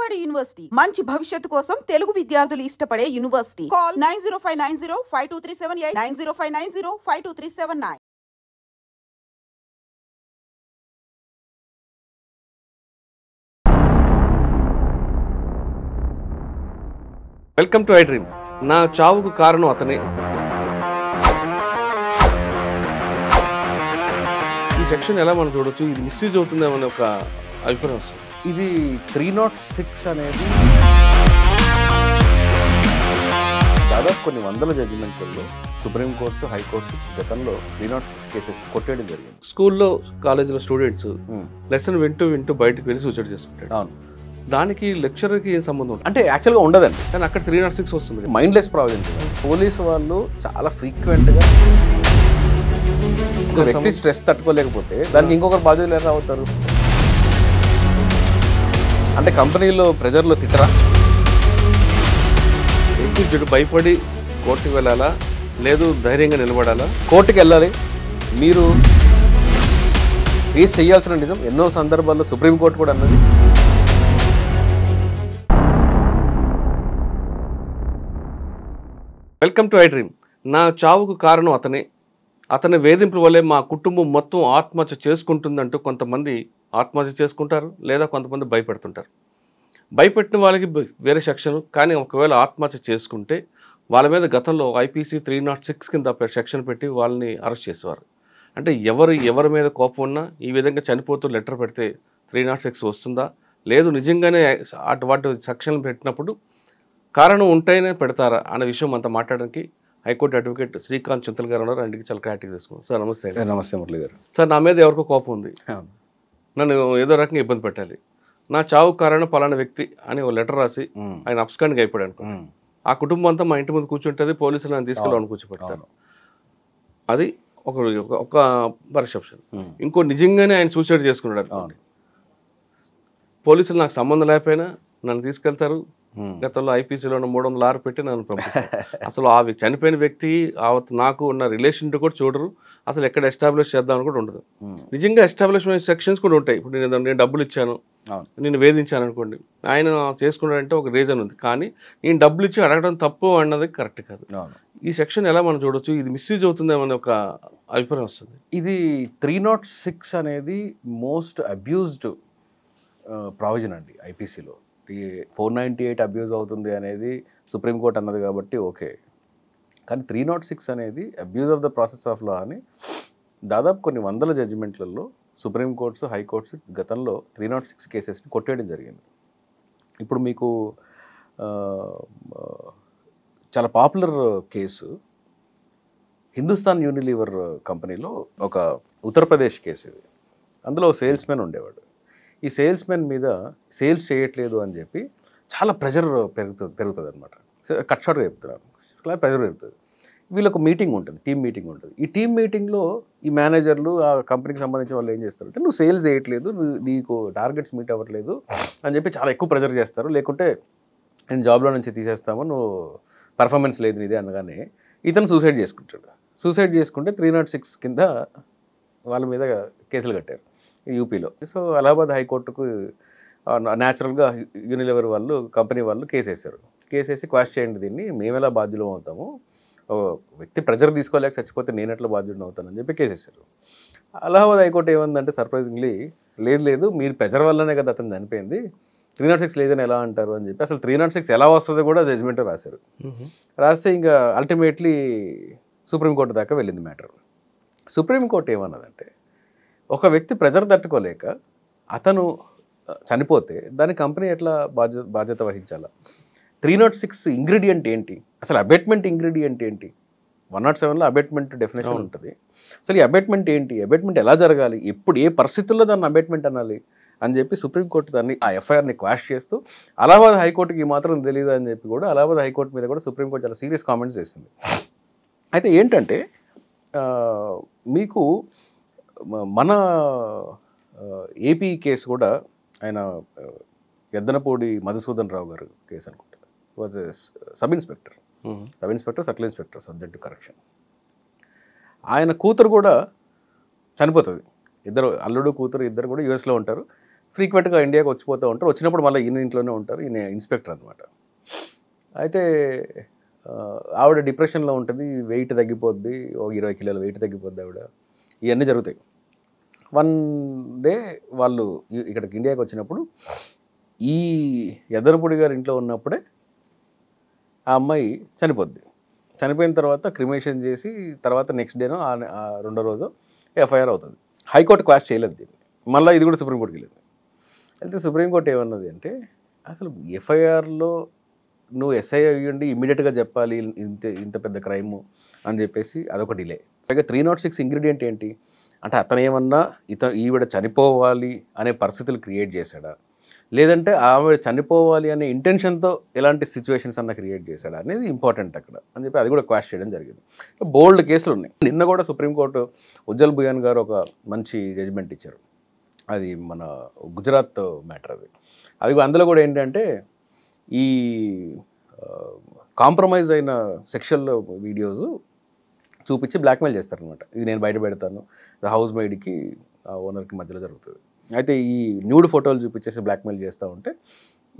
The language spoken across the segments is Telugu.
విజయవాడ యూనివర్సిటీ మంచి భవిష్యత్తు కోసం తెలుగు విద్యార్థులు ఇష్టపడే university. Call 9059052378 9059052379. Welcome to I dream. నా చావుకు కారణం అతనే. ఈ సెక్షన్ ఎలా మనం చూడొచ్చు, ఇది మిస్యూజ్ అవుతుందేమని ఒక అభిప్రాయం వస్తుంది. ఇది 306 అనేది దాదాపు కొన్ని వందల జడ్జిమెంట్లలో సుప్రీంకోర్టు, హైకోర్టు గతంలో 306 కేసెస్ కొట్టేయడం జరిగింది. స్కూల్లో, కాలేజీలో స్టూడెంట్స్ లెసన్ వింటూ బయటకు వెళ్ళి సూసైడ్ చేసుకుంటాడు. అవును, దానికి లెక్చరర్కి ఏం సంబంధం ఉంటుంది అంటే యాక్చువల్గా ఉండదండి, కానీ అక్కడ 306 వస్తుంది. Mindless provisions. పోలీసు వాళ్ళు చాలా ఫ్రీక్వెంట్గా ఒక వ్యక్తి స్ట్రెస్ తట్టుకోలేకపోతే దానికి ఇంకొకరు బాధ్యతలు ఎలా అవుతారు? అంటే కంపెనీలో ప్రెజర్లో తిట్టరా? వ్యక్తి భయపడి కోర్టుకు వెళ్ళాలా, లేదు ధైర్యంగా నిలబడాలా? కోర్టుకు వెళ్ళాలి. మీరు ఫేస్ చేయాల్సిన నిజం ఎన్నో సందర్భాల్లో సుప్రీంకోర్టు కూడా అన్నది. Welcome to I dream. నా చావుకు కారణం అతనే. అతని వేధింపుల వల్లే మా కుటుంబం మొత్తం ఆత్మహత్య చేసుకుంటుందంటూ కొంతమంది ఆత్మహత్య చేసుకుంటారు, లేదా కొంతమంది భయపెడుతుంటారు. భయపెట్టిన వాళ్ళకి వేరే సెక్షన్, కానీ ఒకవేళ ఆత్మహత్య చేసుకుంటే వాళ్ళ మీద గతంలో ఐపీసీ 306 కింద సెక్షన్ పెట్టి వాళ్ళని అరెస్ట్ చేసేవారు. అంటే ఎవరి మీద కోపం ఉన్నా ఈ విధంగా చనిపోతూ లెటర్ పెడితే 306 వస్తుందా, లేదు నిజంగానే వాటి సెక్షన్లు పెట్టినప్పుడు కారణం ఉంటేనే పెడతారా అనే విషయం అంతా మాట్లాడడానికి హైకోర్టు అడ్వకేట్ శ్రీకాంత్ చింతల్ గారు ఉన్నారు. అందుకే చాలా క్లారిటీ తీసుకున్నాం. సార్ నమస్తే. నమస్తే మురళి గారు. సార్, నా మీద ఎవరికో కోపం ఉంది, నన్ను ఏదో రకంగా ఇబ్బంది పెట్టాలి, నా చావు కారణం పలానా వ్యక్తి అని ఒక లెటర్ రాసి ఆయన అబ్స్కాండ్గా అయిపోయాడు అనుకో, ఆ కుటుంబం అంతా మా ఇంటి ముందు కూర్చుంటుంది, పోలీసులు నన్ను తీసుకెళ్ళి కూర్చోబెడతారు. అది ఒక పర్సెప్షన్. ఇంకో నిజంగానే ఆయన సూసైడ్ చేసుకున్నాడు అనుకోండి, పోలీసులు నాకు సంబంధం లేకపోయినా నన్ను తీసుకెళ్తారు. గతంలో ఐపీసీలో 306 పెట్టి నన్ను పంపిస్తారు. అసలు ఆ చనిపోయిన వ్యక్తి నాకు ఉన్న రిలేషన్ కూడా చూడరు, అసలు ఎక్కడ ఎస్టాబ్లిష్ చేద్దామని కూడా ఉండదు. నిజంగా ఎస్టాబ్లిష్మెంట్ సెక్షన్స్ కూడా ఉంటాయి. ఇప్పుడు నేను డబ్బులు ఇచ్చాను, నేను వేధించాను అనుకోండి, ఆయన చేసుకున్నాడంటే ఒక రీజన్ ఉంది, కానీ నేను డబ్బులు ఇచ్చి అడగడం తప్పు అన్నది కరెక్ట్ కాదు. ఈ సెక్షన్ ఎలా మనం చూడొచ్చు, ఇది మిస్యూజ్ అవుతుందేమని ఒక అభిప్రాయం వస్తుంది. ఇది 306 అనేది మోస్ట్ అబ్యూజ్డ్ ప్రావిజన్ అండి ఐపీసీలో. 498 అబ్యూజ్ అవుతుంది అనేది సుప్రీంకోర్టు అన్నది కాబట్టి ఓకే, కానీ 306 అనేది abuse of the process of law అని దాదాపు కొన్ని వందల జడ్జిమెంట్లలో సుప్రీంకోర్ట్స్, హైకోర్ట్స్ గతంలో 306 కేసెస్ని కొట్టేయడం జరిగింది. ఇప్పుడు మీకు చాలా పాపులర్ కేసు హిందుస్థాన్ యూనిలీవర్ కంపెనీలో ఒక ఉత్తరప్రదేశ్ కేసు ఇది. అందులో సేల్స్మెన్ ఉండేవాడు. ఈ సేల్స్మెన్ మీద సేల్స్ చేయట్లేదు అని చెప్పి చాలా ప్రెషర్ పెరుగుతుంది అనమాట. కట్ షార్ట్గా చెప్తున్నాను, చాలా ప్రెషర్ పెరుగుతుంది. వీళ్ళకు మీటింగ్ ఉంటుంది, టీమ్ మీటింగ్ ఉంటుంది. ఈ టీమ్ మీటింగ్లో ఈ మేనేజర్లు, ఆ కంపెనీకి సంబంధించిన వాళ్ళు ఏం చేస్తారంటే, నువ్వు సేల్స్ చేయట్లేదు, నీకు టార్గెట్స్ మీట్ అవ్వట్లేదు అని చెప్పి చాలా ఎక్కువ ప్రెషర్ చేస్తారు. లేకుంటే నేను జాబ్లో నుంచి తీసేస్తాము, నువ్వు పర్ఫార్మెన్స్ లేదు నీదే అనగానే ఇతను సూసైడ్ చేసుకుంటాడు. సూసైడ్ చేసుకుంటే 306 కింద వాళ్ళ మీద కేసులు కట్టారు యూపీలో. సో అలహాబాద్ హైకోర్టుకు న్యాచురల్గా యూనిలివర్ వాళ్ళు, కంపెనీ వాళ్ళు కేసేసారు. కేసేసి క్వాష్ చేయండి, దీన్ని మేమెలా బాధ్యులం అవుతాము, వ్యక్తి ప్రెజర్ తీసుకోలేక చచ్చిపోతే నేను ఎట్లా బాధ్యుడిని అవుతానని చెప్పి కేసేసారు. అలహాబాద్ హైకోర్టు ఏమందంటే సర్ప్రైజింగ్లీ, లేదు మీరు ప్రెజర్ వల్లనే కదా అతను చనిపోయింది, 306 లేదని ఎలా అంటారు అని చెప్పి అసలు 306 ఎలా వస్తుందో కూడా జడ్జిమెంట్ రాశారు. రాస్తే ఇంకా అల్టిమేట్లీ సుప్రీంకోర్టు దాకా వెళ్ళింది మ్యాటర్. సుప్రీంకోర్టు ఏమన్నదంటే, ఒక వ్యక్తి ప్రెజర్ తట్టుకోలేక అతను చనిపోతే దాని కంపెనీ ఎట్లా బాధ్యత వహించాలా? 306 ఇంగ్రీడియంట్ ఏంటి, అసలు అబెట్మెంట్ ఇంగ్రీడియంట్ ఏంటి? 107లో అబెట్మెంట్ డెఫినేషన్ ఉంటుంది. అసలు ఈ అబెట్మెంట్ ఏంటి, అబెట్మెంట్ ఎలా జరగాలి, ఎప్పుడు ఏ పరిస్థితుల్లో దాన్ని అబెట్మెంట్ అనాలి అని చెప్పి సుప్రీంకోర్టు దాన్ని ఆ ఎఫ్ఐఆర్ని క్వాష్ చేస్తూ, అలహాబాద్ హైకోర్టుకి ఈ మాత్రం తెలియదు అని చెప్పి కూడా అలహాబాద్ హైకోర్టు మీద కూడా సుప్రీంకోర్టు చాలా సీరియస్ కామెంట్స్ చేసింది. అయితే ఏంటంటే, మీకు మన ఏపీ కేసు కూడా ఆయన ఎద్దనపూడి మధుసూదన్ రావు గారు కేసు అనుకుంటారు, was sub inspector, circle inspector subject to correction. ఆయన కూతురు కూడా చనిపోతుంది. ఇద్దరు, అల్లుడు కూతురు ఇద్దరు కూడా యూఎస్లో ఉంటారు. ఫ్రీక్వెంట్గా ఇండియాకి వచ్చిపోతూ ఉంటారు. వచ్చినప్పుడు మళ్ళీ ఈయన ఇంట్లోనే ఉంటారు. ఈయన ఇన్స్పెక్టర్ అనమాట. అయితే ఆవిడ డిప్రెషన్లో ఉంటుంది, వెయిట్ తగ్గిపోద్ది, ఓ 20 కిలోల వెయిట్ తగ్గిపోద్ది ఆవిడ. ఇవన్నీ జరుగుతాయి. వన్ డే వాళ్ళు ఇక్కడికి ఇండియాకి వచ్చినప్పుడు ఈ యద్దనపూడి గారి ఇంట్లో ఉన్నప్పుడే ఆ అమ్మాయి చనిపోద్ది. చనిపోయిన తర్వాత క్రిమేషన్ చేసి తర్వాత నెక్స్ట్ డేనో రెండో రోజు ఎఫ్ఐఆర్ అవుతుంది. హైకోర్టు క్వాష్ చేయలేదు దీన్ని. మళ్ళీ ఇది కూడా సుప్రీంకోర్టుకి వెళ్ళింది. అయితే సుప్రీంకోర్టు ఏమన్నది అంటే అసలు ఎఫ్ఐఆర్లో నువ్వు ఎస్ఐ అయ్యండి ఇమ్మీడియట్గా చెప్పాలి ఇంత పెద్ద క్రైము అని చెప్పేసి అదొక డిలే. పైగా 306 ఇంగ్రీడియంట్ ఏంటి అంటే అతను ఏమన్నా ఈవిడ చనిపోవాలి అనే పరిస్థితులు క్రియేట్ చేశాడా, లేదంటే ఆవిడ చనిపోవాలి అనే ఇంటెన్షన్తో ఎలాంటి సిచ్యువేషన్స్ అన్న క్రియేట్ చేశాడా అనేది ఇంపార్టెంట్ అక్కడ అని చెప్పి అది కూడా క్వాష్ చేయడం జరిగింది. బోల్డ్ కేసులు ఉన్నాయి. నిన్న కూడా సుప్రీంకోర్టు ఉజ్జల్ బుయాన్ గారు ఒక మంచి జడ్జిమెంట్ ఇచ్చారు. అది మన గుజరాత్ మ్యాటర్. అది అందులో కూడా ఏంటంటే ఈ కాంప్రమైజ్ అయిన సెక్షువల్ వీడియోస్ చూపించి బ్లాక్మెయిల్ చేస్తారనమాట. ఇది నేను బయట పెడతాను, హౌస్ మేడ్కి ఓనర్కి మధ్యలో జరుగుతుంది. అయితే ఈ న్యూడ్ ఫోటోలు చూపించేసి బ్లాక్మెయిల్ చేస్తూ ఉంటే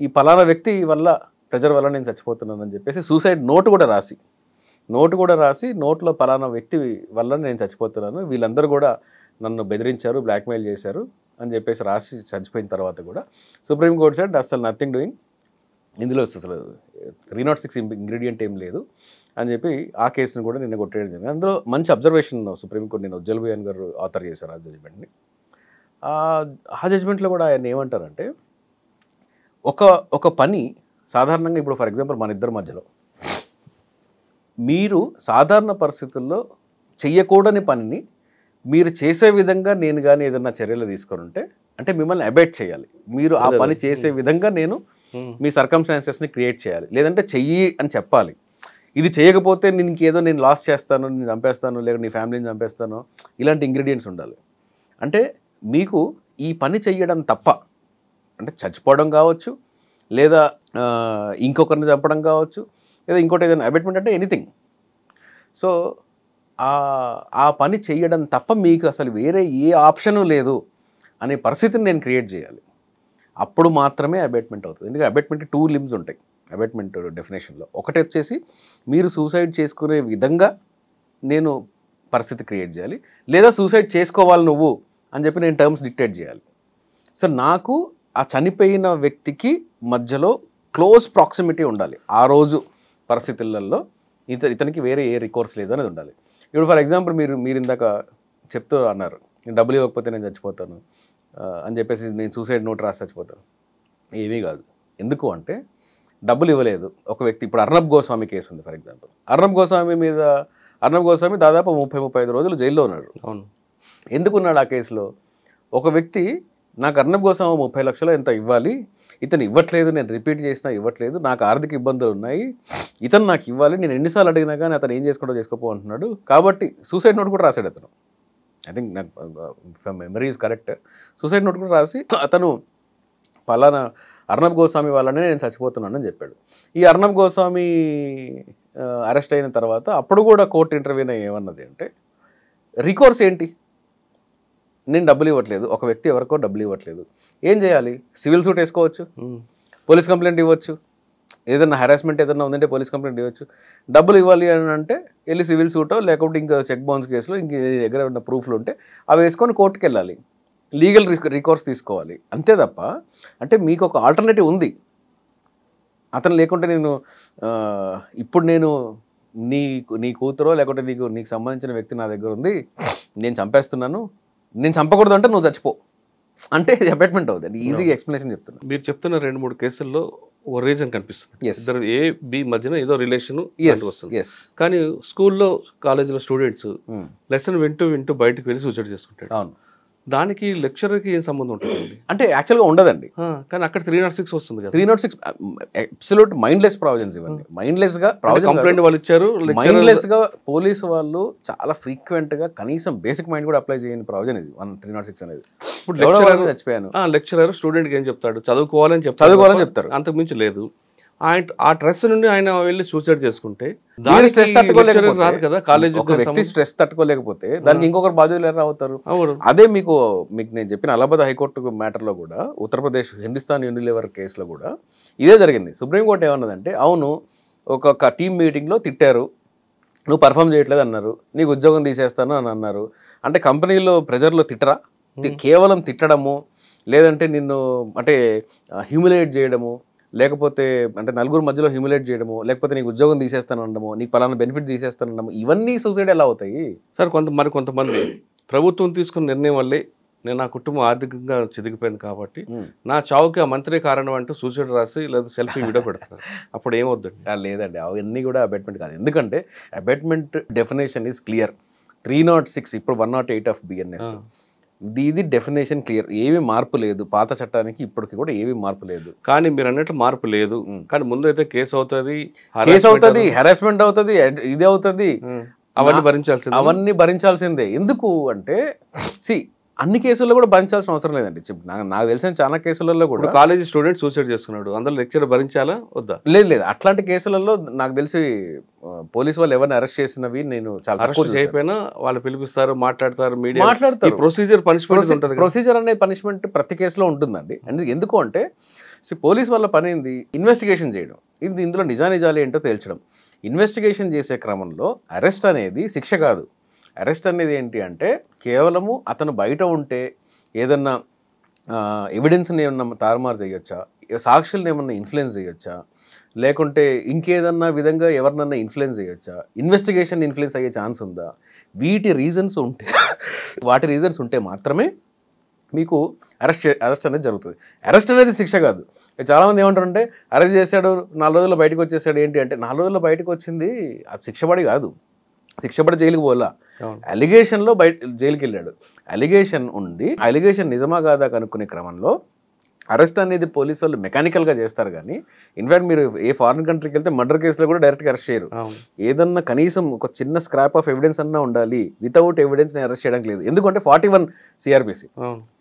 ఈ పలానా వ్యక్తి వల్ల ప్రెజర్ వల్ల నేను చచ్చిపోతున్నానని చెప్పేసి సూసైడ్ నోట్ కూడా రాసి నోట్లో పలానా వ్యక్తి వల్ల నేను చచ్చిపోతున్నాను, వీళ్ళందరూ కూడా నన్ను బెదిరించారు, బ్లాక్మెయిల్ చేశారు అని చెప్పేసి రాసి చచ్చిపోయిన తర్వాత కూడా సుప్రీంకోర్టు సైడ్ అసలు నథింగ్ డూయింగ్, ఇందులో అసలు 306 ఇంగ్రీడియంట్ ఏం లేదు అని చెప్పి ఆ కేసును కూడా నిన్న కొట్టేయడం జరిగింది. అందులో మంచి అబ్జర్వేషన్ సుప్రీంకోర్టు నిన్న ఉజ్జల్ బుయాన్ గారు ఆథర్ చేశారు ఆ జడ్జిమెంట్ని. ఆ జడ్జిమెంట్లో కూడా ఆయన ఏమంటారంటే ఒక పని సాధారణంగా ఇప్పుడు ఫర్ ఎగ్జాంపుల్ మన ఇద్దరి మధ్యలో మీరు సాధారణ పరిస్థితుల్లో చెయ్యకూడని పనిని మీరు చేసే విధంగా నేను కానీ ఏదన్నా చర్యలు తీసుకొని ఉంటే అంటే మిమ్మల్ని అబేట్ చేయాలి, మీరు ఆ పని చేసే విధంగా నేను మీ సర్కమ్స్టాన్సెస్ని క్రియేట్ చేయాలి, లేదంటే చెయ్యి అని చెప్పాలి. ఇది చేయకపోతే నేను లాస్ చేస్తాను, నేను చంపేస్తాను, లేక నీ ఫ్యామిలీని చంపేస్తాను, ఇలాంటి ఇంగ్రీడియంట్స్ ఉండాలి. అంటే మీకు ఈ పని చెయ్యడం తప్ప అంటే చచ్చిపోవడం కావచ్చు, లేదా ఇంకొకరిని చంపడం కావచ్చు, లేదా ఇంకోటి ఏదైనా అబేట్మెంట్ అంటే ఎనీథింగ్. సో ఆ పని చెయ్యడం తప్ప మీకు అసలు వేరే ఏ ఆప్షను లేదు అనే పరిస్థితిని నేను క్రియేట్ చేయాలి. అప్పుడు మాత్రమే అబేట్మెంట్ అవుతుంది. ఎందుకంటే అబేట్మెంట్కి 2 లిమ్స్ ఉంటాయి అబేట్మెంట్ డెఫినేషన్లో. ఒకటి వచ్చేసి మీరు సూసైడ్ చేసుకునే విధంగా నేను పరిస్థితి క్రియేట్ చేయాలి, లేదా సూసైడ్ చేసుకోవాలి నువ్వు అని చెప్పి నేను టర్మ్స్ డిక్టేట్ చేయాలి. సో నాకు ఆ చనిపోయిన వ్యక్తికి మధ్యలో క్లోజ్ ప్రాక్సిమిటీ ఉండాలి. ఆ రోజు పరిస్థితులలో ఇతనికి వేరే ఏ రికోర్స్ లేదు అనేది ఉండాలి. ఇప్పుడు ఫర్ ఎగ్జాంపుల్ మీరు ఇందాక చెప్తూ అన్నారు నేను డబ్బులు ఇవ్వకపోతే నేను చచ్చిపోతాను అని చెప్పేసి నేను సూసైడ్ నోట్ రాసి చచ్చిపోతాను. ఏమీ కాదు. ఎందుకు అంటే డబ్బులు ఇవ్వలేదు ఒక వ్యక్తి. ఇప్పుడు అర్నబ్ గోస్వామి కేసు ఉంది ఫర్ ఎగ్జాంపుల్. అర్నబ్ గోస్వామి దాదాపు 30-35 రోజులు జైల్లో ఉన్నాడు. అవును. ఎందుకున్నాడు ఆ కేసులో? ఒక వ్యక్తి నాకు అర్నబ్ గోస్వామి 30 లక్షలు ఎంత ఇవ్వాలి, ఇతను ఇవ్వట్లేదు, నేను రిపీట్ చేసినా ఇవ్వట్లేదు, నాకు ఆర్థిక ఇబ్బందులు ఉన్నాయి, ఇతను నాకు ఇవ్వాలి, నేను ఎన్నిసార్లు అడిగినా కానీ అతను ఏం చేసుకోపో అంటున్నాడు. కాబట్టి సూసైడ్ నోట్ కూడా రాశాడు అతను. ఐ థింక్ నాకు memory is correct. Suicide note కూడా రాసి అతను పలానా అర్నబ్ గోస్వామి వాళ్ళనే నేను చచ్చిపోతున్నాను అని చెప్పాడు. ఈ అర్నబ్ గోస్వామి అరెస్ట్ అయిన తర్వాత అప్పుడు కూడా కోర్టు ఇంటర్వ్యూలో ఏమన్నది అంటే రికోర్స్ ఏంటి, నేను డబ్బులు ఇవ్వట్లేదు, ఒక వ్యక్తి ఎవరికో డబ్బులు ఇవ్వట్లేదు, ఏం చేయాలి? సివిల్ సూట్ వేసుకోవచ్చు, పోలీస్ కంప్లైంట్ ఇవ్వచ్చు, ఏదైనా హెరాస్మెంట్ ఏదైనా ఉందంటే పోలీస్ కంప్లైంట్ ఇవ్వచ్చు. డబ్బులు ఇవ్వాలి అని అంటే వెళ్ళి సివిల్ సూటో లేకపోతే ఇంకా చెక్ బౌన్స్ కేసులో ఇంక దగ్గర ఉన్న ప్రూఫ్లు ఉంటే అవి వేసుకొని కోర్టుకి వెళ్ళాలి, లీగల్ రికోర్స్ తీసుకోవాలి. అంతే తప్ప అంటే మీకు ఒక ఆల్టర్నేటివ్ ఉంది. అతను లేకుంటే ఇప్పుడు నేను నీ కూతురో లేకుంటే నీకు సంబంధించిన వ్యక్తి నా దగ్గర ఉంది, నేను చంపేస్తున్నాను, నేను చంపకూడదు అంటే నువ్వు చచ్చిపో అంటే అపాయింట్మెంట్ అవుతుంది. ఈజీగా ఎక్స్ప్లెనేషన్ చెప్తున్నా. మీరు చెప్తున్న 2-3 కేసుల్లో ఓ రీజన్ కనిపిస్తుంది. ఇద్దరు ఏ బి మధ్యన ఏదో రిలేషన్ వస్తుంది. కానీ స్కూల్లో కాలేజీలో స్టూడెంట్స్ లెసన్ వింటూ బయటకు వెళ్ళి సూసైడ్ చేసుకుంటాడు. అవును. దానికి లెక్చరర్కి ఏం సంబంధం ఉంటుందండి? అంటే యాక్చువల్గా ఉండదండి. కానీ అక్కడ 306 వస్తుంది కదా. 306 అబ్సల్యూట్ మైండ్లెస్ ప్రావిజన్స్ ఇవన్నీ. మైండ్లెస్గా కంప్లైంట్ వాళ్ళు ఇచ్చారు. మైండ్లెస్గా పోలీసు వాళ్ళు చాలా ఫ్రీక్వెంట్గా కనీసం బేసిక్ మైండ్ కూడా అప్లై చేయని ప్రావిజన్ ఇది 306 అనేది. ఇప్పుడు చచ్చిపోయాను లెక్చరర్ స్టూడెంట్కి ఏం చెప్తాడు? చదువుకోవాలని చెప్తారు, అంతకు మించి లేదు. ఆ స్ట్రెస్ నుండి ఆయన వెళ్ళి సూసైడ్ చేసుకుంటే మీరు స్ట్రెస్ తట్టుకోలేకపోతే రాదు కదా కాలేజ్ ఒక వ్యక్తి స్ట్రెస్ తట్టుకోలేకపోతే దానికి ఇంకొకరు బాధ్యులు ఎలా అవుతారు? అదే మీకు నేను చెప్పిన అలహాబాద్ హైకోర్టు మ్యాటర్లో కూడా ఉత్తరప్రదేశ్ హిందుస్థాన్ యూనిలివర్ కేసులో కూడా ఇదే జరిగింది. సుప్రీంకోర్టు ఏమన్నదంటే అవును ఒక టీమ్ మీటింగ్లో తిట్టారు, నువ్వు పర్ఫామ్ చేయట్లేదు అన్నారు, నీకు ఉద్యోగం తీసేస్తాను అని అన్నారు. అంటే కంపెనీలో ప్రెజర్లో తిట్టరా? కేవలం తిట్టడము, లేదంటే నిన్ను అంటే హ్యూమిలేట్ చేయడము, లేకపోతే అంటే నలుగురు మధ్యలో హ్యూమిలేట్ చేయడము, లేకపోతే నీకు ఉద్యోగం తీసేస్తాను అనడము, నీకు పలానా బెనిఫిట్ తీసేస్తాను అనడము, ఇవన్నీ సూసైడ్ ఎలా అవుతాయి సార్? కొంతమంది ప్రభుత్వం తీసుకున్న నిర్ణయం వల్లే నేను నా కుటుంబం ఆర్థికంగా చిదిగిపోయింది కాబట్టి నా చావుకి ఆ మంత్రి కారణం అంటూ సూసైడ్ రాసి లేదా సెల్ఫీ వీడియో పెడతారు. అప్పుడు ఏమవుద్దండి? లేదండి, అవన్నీ కూడా అబెట్మెంట్ కాదు. ఎందుకంటే అబెట్మెంట్ డెఫినేషన్ ఈజ్ క్లియర్. 306 ఇప్పుడు 108 ఆఫ్ బిఎన్ఎస్ ఇది డెఫినేషన్ క్లియర్. ఏమి మార్పు లేదు, పాత చట్టానికి ఇప్పటికి కూడా ఏమి మార్పు లేదు. కానీ మీరు అన్నట్టు మార్పు లేదు. కానీ ముందు అయితే కేసు అవుతుంది, హెరాస్మెంట్ అవుతుంది, ఇది అవుతుంది, అవన్నీ భరించాల్సిందే. ఎందుకు అంటే అన్ని కేసుల్లో కూడా భరించాల్సిన అవసరం లేదండి. నాకు తెలిసిన చాలా కేసులలో కూడా కాలేజీ స్టూడెంట్ సూసైడ్ చేసుకున్నాడు, అందులో లెక్చర్ భరించాలా వద్దా? లేదు, అట్లాంటి కేసులలో నాకు తెలిసి పోలీసు వాళ్ళు ఎవరిని అరెస్ట్ చేసినవి నేను చాలా అరెస్ట్ అయిపోయినా వాళ్ళు పిలిపిస్తారు, మాట్లాడతారు, మీడియా మాట్లాడతారు. ప్రొసీజర్ పనిష్మెంట్ ఉంటుంది. ప్రొసీజర్ అనే పనిష్మెంట్ ప్రతి కేసులో ఉంటుందండి. ఎందుకు అంటే పోలీస్ వాళ్ళ పని ఏంది? ఇన్వెస్టిగేషన్ చేయడం, ఇందులో నిజానిజాలు ఏంటో తేల్చడం. ఇన్వెస్టిగేషన్ చేసే క్రమంలో అరెస్ట్ అనేది శిక్ష కాదు. అరెస్ట్ అనేది ఏంటి అంటే కేవలము అతను బయట ఉంటే ఏదన్నా ఎవిడెన్స్ని ఏమన్నా తారుమారు చేయొచ్చా, సాక్షుల్ని ఏమన్నా ఇన్ఫ్లుయెన్స్ చేయొచ్చా, లేకుంటే ఇంకేదన్నా విధంగా ఎవరినన్నా ఇన్ఫ్లుయెన్స్ చేయొచ్చా, ఇన్వెస్టిగేషన్ ఇన్ఫ్లుయెన్స్ అయ్యే ఛాన్స్ ఉందా, వాటి రీజన్స్ ఉంటే మాత్రమే మీకు అరెస్ట్ అనేది జరుగుతుంది. అరెస్ట్ అనేది శిక్ష కాదు. చాలామంది ఏమంటారంటే అరెస్ట్ చేశాడు 4 రోజుల్లో బయటకు వచ్చేసాడు ఏంటి అంటే 4 రోజుల్లో బయటకు వచ్చింది అది శిక్షపడి కాదు, శిక్షపడి జైలుకి పోలా, అలిగేషన్లో జైలుకి వెళ్ళాడు. అలిగేషన్ ఉంది, అలిగేషన్ నిజమా కాదా కనుక్కునే క్రమంలో అరెస్ట్ అనేది పోలీసు వాళ్ళు మెకానికల్గా చేస్తారు. కానీ ఇన్ఫాక్ట్ మీరు ఏ ఫారిన్ కంట్రీకి వెళ్తే మర్డర్ కేసులో కూడా డైరెక్ట్గా అరెస్ట్ చేయరు. ఏదన్నా కనీసం ఒక చిన్న స్క్రాప్ ఆఫ్ ఎవిడెన్స్ అన్నా ఉండాలి. వితౌట్ ఎవిడెన్స్ నేను అరెస్ట్ చేయడానికి లేదు. ఎందుకంటే 41 సిఆర్పిసి,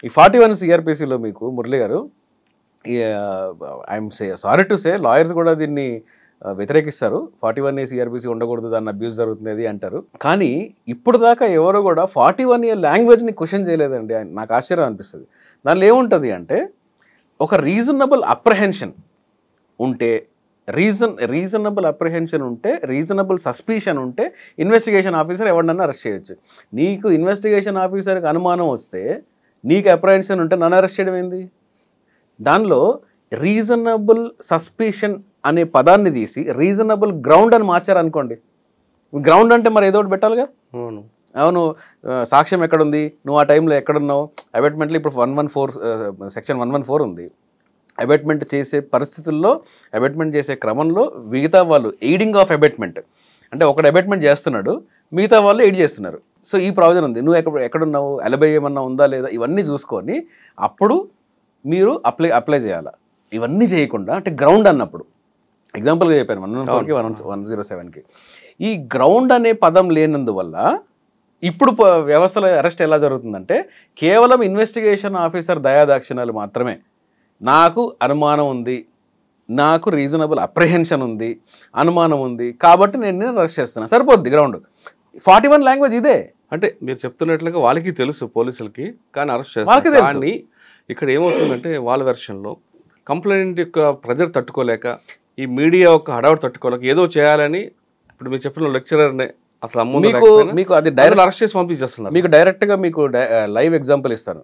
ఈ 41 సిఆర్పిసిలో మీకు మురళి గారు I'm sorry to say lawyers కూడా దీన్ని వ్యతిరేకిస్తారు. 41A సిఆర్పిసి ఉండకూడదు, దాన్ని అబ్యూస్ జరుగుతుంది అంటారు. కానీ ఇప్పుడు దాకా ఎవరు కూడా 41A లాంగ్వేజ్ని క్వశ్చన్ చేయలేదండి. నాకు ఆశ్చర్యం అనిపిస్తుంది. దానిలో ఏముంటుంది అంటే ఒక రీజనబుల్ అప్రహెన్షన్ ఉంటే, రీజనబుల్ సస్పిషన్ ఉంటే ఇన్వెస్టిగేషన్ ఆఫీసర్ ఎవరినన్నా అరెస్ట్ చేయొచ్చు. నీకు ఇన్వెస్టిగేషన్ ఆఫీసర్కి అనుమానం వస్తే, నీకు అప్రహెన్షన్ ఉంటే నన్ను అరెస్ట్ చేయడం ఏంది? దానిలో రీజనబుల్ సస్పిషన్ అనే పదాన్ని తీసి రీజనబుల్ గ్రౌండ్ అని మార్చారనుకోండి. గ్రౌండ్ అంటే మరి ఏదో ఒకటి పెట్టాలిగా. అవును, సాక్ష్యం ఎక్కడుంది, నువ్వు ఆ టైంలో ఎక్కడున్నావు, అబెట్మెంట్లో ఇప్పుడు 114 సెక్షన్ 114 ఉంది. అబెట్మెంట్ చేసే పరిస్థితుల్లో, అబెట్మెంట్ చేసే క్రమంలో మిగతా వాళ్ళు ఎయిడింగ్ ఆఫ్ అబెట్మెంట్ అంటే ఒకడు అబెట్మెంట్ చేస్తున్నాడు, మిగతా వాళ్ళు ఎయిడ్ చేస్తున్నారు. సో ఈ ప్రావిజన్ ఉంది. నువ్వు ఎక్కడున్నావు, అలబై ఏమన్నా ఉందా లేదా, ఇవన్నీ చూసుకొని అప్పుడు మీరు అప్లై చేయాలి. ఇవన్నీ చేయకుండా అంటే గ్రౌండ్ అన్నప్పుడు ఎగ్జాంపుల్గా చెప్పాను 114కి 107కి ఈ గ్రౌండ్ అనే పదం లేనందువల్ల ఇప్పుడు వ్యవస్థలో అరెస్ట్ ఎలా జరుగుతుందంటే కేవలం ఇన్వెస్టిగేషన్ ఆఫీసర్ దయాదాక్షిణ్యాలు మాత్రమే. నాకు అనుమానం ఉంది, నాకు రీజనబుల్ అప్రహెన్షన్ ఉంది, అనుమానం ఉంది కాబట్టి నేను అరెస్ట్ చేస్తున్నా, సరిపోద్ది. గ్రౌండ్ 41 లాంగ్వేజ్ ఇదే. అంటే మీరు చెప్తున్నట్లుగా వాళ్ళకి తెలుసు పోలీసులకి, కానీ అరెస్ట్ చేస్తారు. కానీ ఇక్కడ ఏమవుతుందంటే వాళ్ళ వెర్షన్లో కంప్లైంట్ యొక్క ప్రెజర్ తట్టుకోలేక, ఈ మీడియా యొక్క హడావుడు తట్టుకోలేక ఏదో చేయాలని ఇప్పుడు మీరు చెప్పిన లెక్చరర్నే అసలు మీకు అది డైరెక్ట్ అరెస్ట్ చేసి పంపించేస్తున్నారు. మీకు డైరెక్ట్గా మీకు లైవ్ ఎగ్జాంపుల్ ఇస్తాను.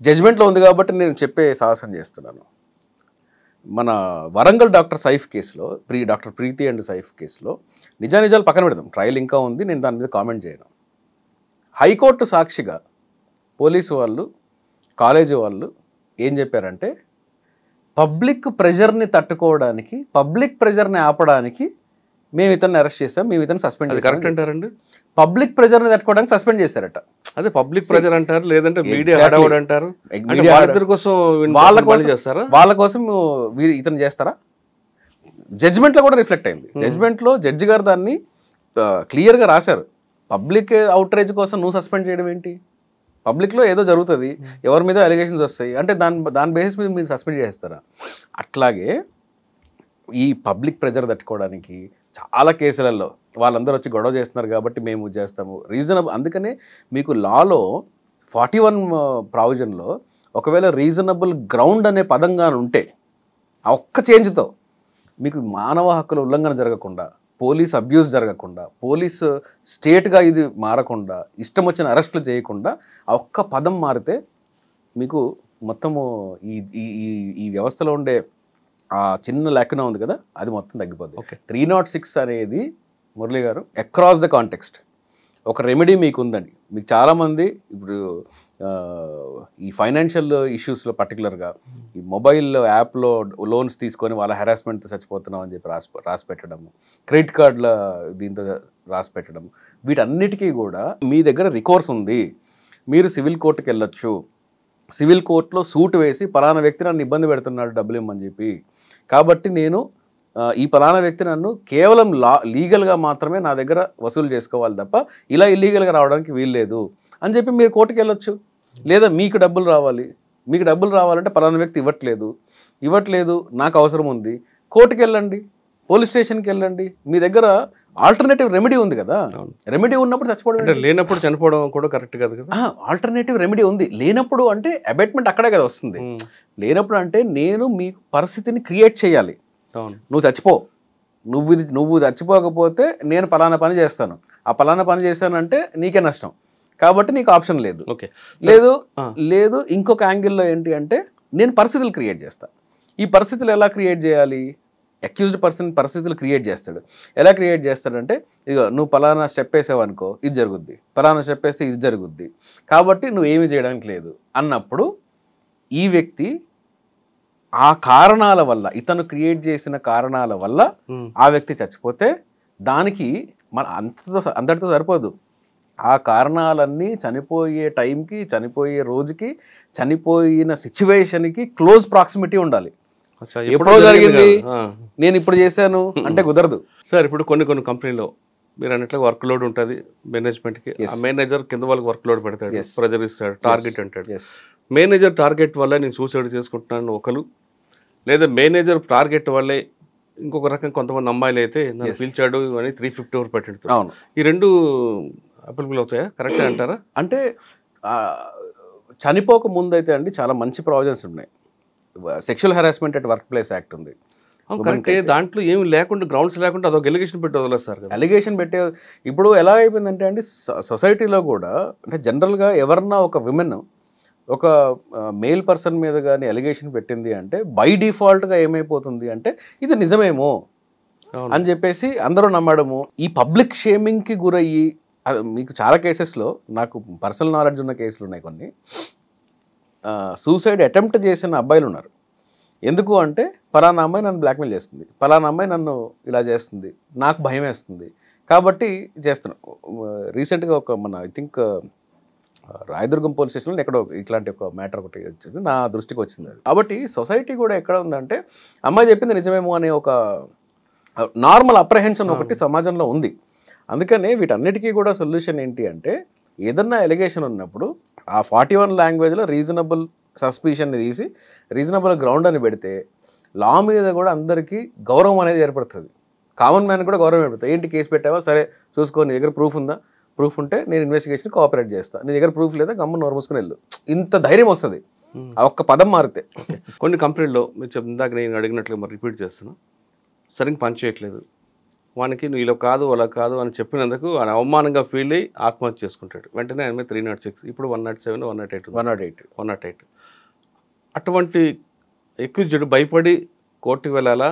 జడ్జ్మెంట్లో ఉంది కాబట్టి నేను చెప్పే సాహసం చేస్తున్నాను. మన వరంగల్ డాక్టర్ సైఫ్ కేసులో, డాక్టర్ ప్రీతి అండ్ సైఫ్ కేసులో నిజానిజాలు పక్కన పెడదాం, ట్రయల్ ఇంకా ఉంది, నేను దాని మీద కామెంట్ చేయను. హైకోర్టు సాక్షిగా పోలీసు వాళ్ళు, కాలేజీ వాళ్ళు ఏం చెప్పారంటే పబ్లిక్ ప్రెజర్ని తట్టుకోవడానికి, పబ్లిక్ ప్రెజర్ని ఆపడానికి మేము ఇతన్ని అరెస్ట్ చేసాం, మేము ఇతను సస్పెండ్ చేసాం. కరెక్ట్ అంటారండి? పబ్లిక్ ప్రెజర్ని తట్టుకోవడానికి సస్పెండ్ చేశారట. అదే పబ్లిక్ ప్రెజర్ అంటారు, లేదంటే మీడియా హడావుడు అంటారు. వాళ్ళ కోసం ఇతను చేస్తారా? జడ్జిమెంట్లో కూడా రిఫ్లెక్ట్ అయింది. జడ్జిమెంట్లో జడ్జి గారు దాన్ని క్లియర్గా రాశారు. పబ్లిక్ అవుట్రేజ్ కోసం నువ్వు సస్పెండ్ చేయడం ఏంటి? పబ్లిక్లో ఏదో జరుగుతుంది, ఎవరి మీద అలిగేషన్స్ వస్తాయి అంటే దాని బేసిస్ మీద మీరు సస్పెండ్ చేస్తారా? అట్లాగే ఈ పబ్లిక్ ప్రెజర్ తట్టుకోవడానికి చాలా కేసులలో వాళ్ళందరూ వచ్చి గొడవ చేస్తున్నారు కాబట్టి మేము చేస్తాము రీజనబుల్. అందుకనే మీకు లాలో 41 ప్రావిజన్లో ఒకవేళ రీజనబుల్ గ్రౌండ్ అనే పదంగా ఉంటే ఆ ఒక్క చేంజ్తో మీకు మానవ హక్కుల ఉల్లంఘన జరగకుండా, పోలీస్ అబ్యూస్ జరగకుండా, పోలీసు స్టేట్గా ఇది మారకుండా, ఇష్టం వచ్చిన అరెస్టులు చేయకుండా ఆ ఒక్క పదం మారితే మీకు మొత్తము ఈ ఈ ఈ వ్యవస్థలో ఉండే ఆ చిన్న లెక్కన ఉంది కదా అది మొత్తం తగ్గిపోద్ది. 306 అనేది మురళి గారు అక్రాస్ ద కాంటెక్స్ట్ ఒక రెమెడీ మీకు ఉందండి. మీకు చాలామంది ఇప్పుడు ఈ ఫైనాన్షియల్ ఇష్యూస్లో పర్టికులర్గా ఈ మొబైల్ యాప్లో లోన్స్ తీసుకొని వాళ్ళ హెరాస్మెంట్తో చచ్చిపోతున్నాం అని చెప్పి రాసి పెట్టడము, క్రెడిట్ కార్డుల దీంతో రాసి పెట్టడము, వీటన్నిటికీ కూడా మీ దగ్గర రికోర్స్ ఉంది, మీరు సివిల్ కోర్టుకి వెళ్ళొచ్చు, సివిల్ కోర్టులో సూట్ వేసి పలానా వ్యక్తి నన్ను ఇబ్బంది పెడుతున్నాడు డబ్బులు ఇమ్మని చెప్పి, కాబట్టి నేను ఈ పలానా వ్యక్తి నన్ను కేవలం లీగల్గా మాత్రమే నా దగ్గర వసూలు చేసుకోవాలి తప్ప ఇలా ఇల్లీగల్గా రావడానికి వీల్లేదు అని చెప్పి మీరు కోర్టుకి వెళ్ళొచ్చు. లేదా మీకు డబ్బులు రావాలంటే పలానా వ్యక్తి ఇవ్వట్లేదు నాకు అవసరం ఉంది, కోర్టుకి వెళ్ళండి, పోలీస్ స్టేషన్కి వెళ్ళండి, మీ దగ్గర ఆల్టర్నేటివ్ రెమెడీ ఉంది కదా. రెమెడీ ఉన్నప్పుడు చచ్చిపోవడం, లేనప్పుడు చనిపోవడం కూడా కరెక్ట్ కాదు కదా. ఆల్టర్నేటివ్ రెమెడీ ఉంది. లేనప్పుడు అంటే అబేట్మెంట్ అక్కడే కదా వస్తుంది. లేనప్పుడు అంటే నేను మీకు పరిస్థితిని క్రియేట్ చేయాలి. నువ్వు చచ్చిపో, నువ్వు చచ్చిపోకపోతే నేను పలానా పని చేస్తాను, ఆ పలానా పని చేస్తానంటే నీకే నష్టం, కాబట్టి నీకు ఆప్షన్ లేదు. లేదు ఇంకొక యాంగిల్లో ఏంటి అంటే నేను పరిస్థితులు క్రియేట్ చేస్తాను. ఈ పరిస్థితులు ఎలా క్రియేట్ చేయాలి? అక్యూజ్డ్ పర్సన్ పరిస్థితులు క్రియేట్ చేస్తాడు. ఎలా క్రియేట్ చేస్తాడంటే ఇక నువ్వు పలానా స్టెప్ వేసావు అనుకో ఇది జరుగుద్ది, పలానా స్టెప్ వేస్తే ఇది జరుగుద్ది, కాబట్టి నువ్వు ఏమీ చేయడానికి లేదు అన్నప్పుడు ఈ వ్యక్తి ఆ కారణాల వల్ల, ఇతను క్రియేట్ చేసిన కారణాల వల్ల ఆ వ్యక్తి చచ్చిపోతే దానికి మన అంతటితో సరిపోదు. ఆ కారణాలన్నీ చనిపోయే టైంకి, చనిపోయే రోజుకి, చనిపోయిన సిచ్యువేషన్కి క్లోజ్ ప్రాక్సిమిటీ ఉండాలి. ఎప్పుడో జరిగింది నేను ఇప్పుడు చేశాను అంటే కుదరదు సార్. ఇప్పుడు కొన్ని కంపెనీలో మీరు అన్నట్లు వర్క్ లోడ్ ఉంటుంది మేనేజ్మెంట్కి, ఆ మేనేజర్ కింద వాళ్ళకి వర్క్ లోడ్ పెడతాడు, ప్రెజర్ ఇస్తాడు, టార్గెట్ అంటాడు. మేనేజర్ టార్గెట్ వల్ల నేను సూసైడ్ చేసుకుంటున్నాను ఒకరు, లేదా మేనేజర్ టార్గెట్ వల్లే ఇంకొక రకం కొంతమంది అమ్మాయిలు అయితే నన్ను పిలిచాడు అని 350 పెట్టాడు. ఈ రెండు అప్లికబుల్ అవుతాయా? కరెక్ట్ అంటారా? అంటే చనిపోక ముందు అయితే అండి చాలా మంచి ప్రావిజన్స్ ఉన్నాయి. Sexual harassment at work place act ఉంది. దాంట్లో ఏమి లేకుండా, గ్రౌండ్స్ లేకుండా అదొక ఎలిగేషన్ పెట్టి వదలదు సార్. ఎలిగేషన్ పెట్టే ఇప్పుడు ఎలా అయిపోయిందంటే అండి సొసైటీలో కూడా, అంటే జనరల్గా ఎవరన్నా ఒక విమెన్ ఒక మేల్ పర్సన్ మీద కానీ ఎలిగేషన్ పెట్టింది అంటే బై డిఫాల్ట్గా ఏమైపోతుంది అంటే ఇది నిజమేమో అని చెప్పేసి అందరూ నమ్మడము. ఈ పబ్లిక్ షేమింగ్కి గురయ్యి మీకు చాలా కేసెస్లో నాకు పర్సనల్ నాలెడ్జ్ ఉన్న కేసులు ఉన్నాయి. కొన్ని సూసైడ్ అటెంప్ట్ చేసిన అబ్బాయిలు ఉన్నారు. ఎందుకు అంటే పలానా అమ్మాయి నన్ను బ్లాక్మెయిల్ చేస్తుంది, పలానా అమ్మాయి నన్ను ఇలా చేస్తుంది, నాకు భయం వేస్తుంది కాబట్టి చేస్తున్నాను. రీసెంట్గా ఒక ఐ థింక్ రాయదుర్గం పోలీస్ స్టేషన్లో ఎక్కడో ఇట్లాంటి ఒక మ్యాటర్ ఒకటి వచ్చింది, నా దృష్టికి వచ్చింది అది. కాబట్టి సొసైటీ కూడా ఎక్కడ ఉందంటే అమ్మాయి చెప్పింది నిజమేమో అనే ఒక నార్మల్ అప్రహెన్షన్ ఒకటి సమాజంలో ఉంది. అందుకనే వీటన్నిటికీ కూడా సొల్యూషన్ ఏంటి అంటే ఏదన్నా ఎలిగేషన్ ఉన్నప్పుడు ఆ 41 లాంగ్వేజ్లో రీజనబుల్ సస్పిషన్ని తీసి రీజనబుల్ గ్రౌండ్ అని పెడితే లా మీద కూడా అందరికీ గౌరవం అనేది ఏర్పడుతుంది. కామన్ మ్యాన్ కూడా గౌరవం ఏర్పడుతుంది. ఏంటి కేసు పెట్టావా, సరే చూసుకో, నీ దగ్గర ప్రూఫ్ ఉందా, ప్రూఫ్ ఉంటే నేను ఇన్వెస్టిగేషన్ కోఆపరేట్ చేస్తాను, నీ దగ్గర ప్రూఫ్ లేదా గమ్ము నోరు మూసుకుని వెళ్ళు, ఇంత ధైర్యం వస్తుంది ఆ ఒక్క పదం మారితే. కొన్ని కంపెనీల్లో మీరు చెప్పిందాక నేను అడిగినట్లుగా మరి రిపీట్ చేస్తున్నా, సరిగ్గా పని చేయట్లేదు, వానికి నువ్వు ఇలా కాదు అలా కాదు అని చెప్పినందుకు ఆయన అవమానంగా ఫీల్ అయ్యి ఆత్మహత్య చేసుకుంటాడు. వెంటనే ఆయన మీద 306, ఇప్పుడు 107, 108. అటువంటి ఎక్యూజ్డ్ భయపడి కోర్టుకు వెళ్ళాలా,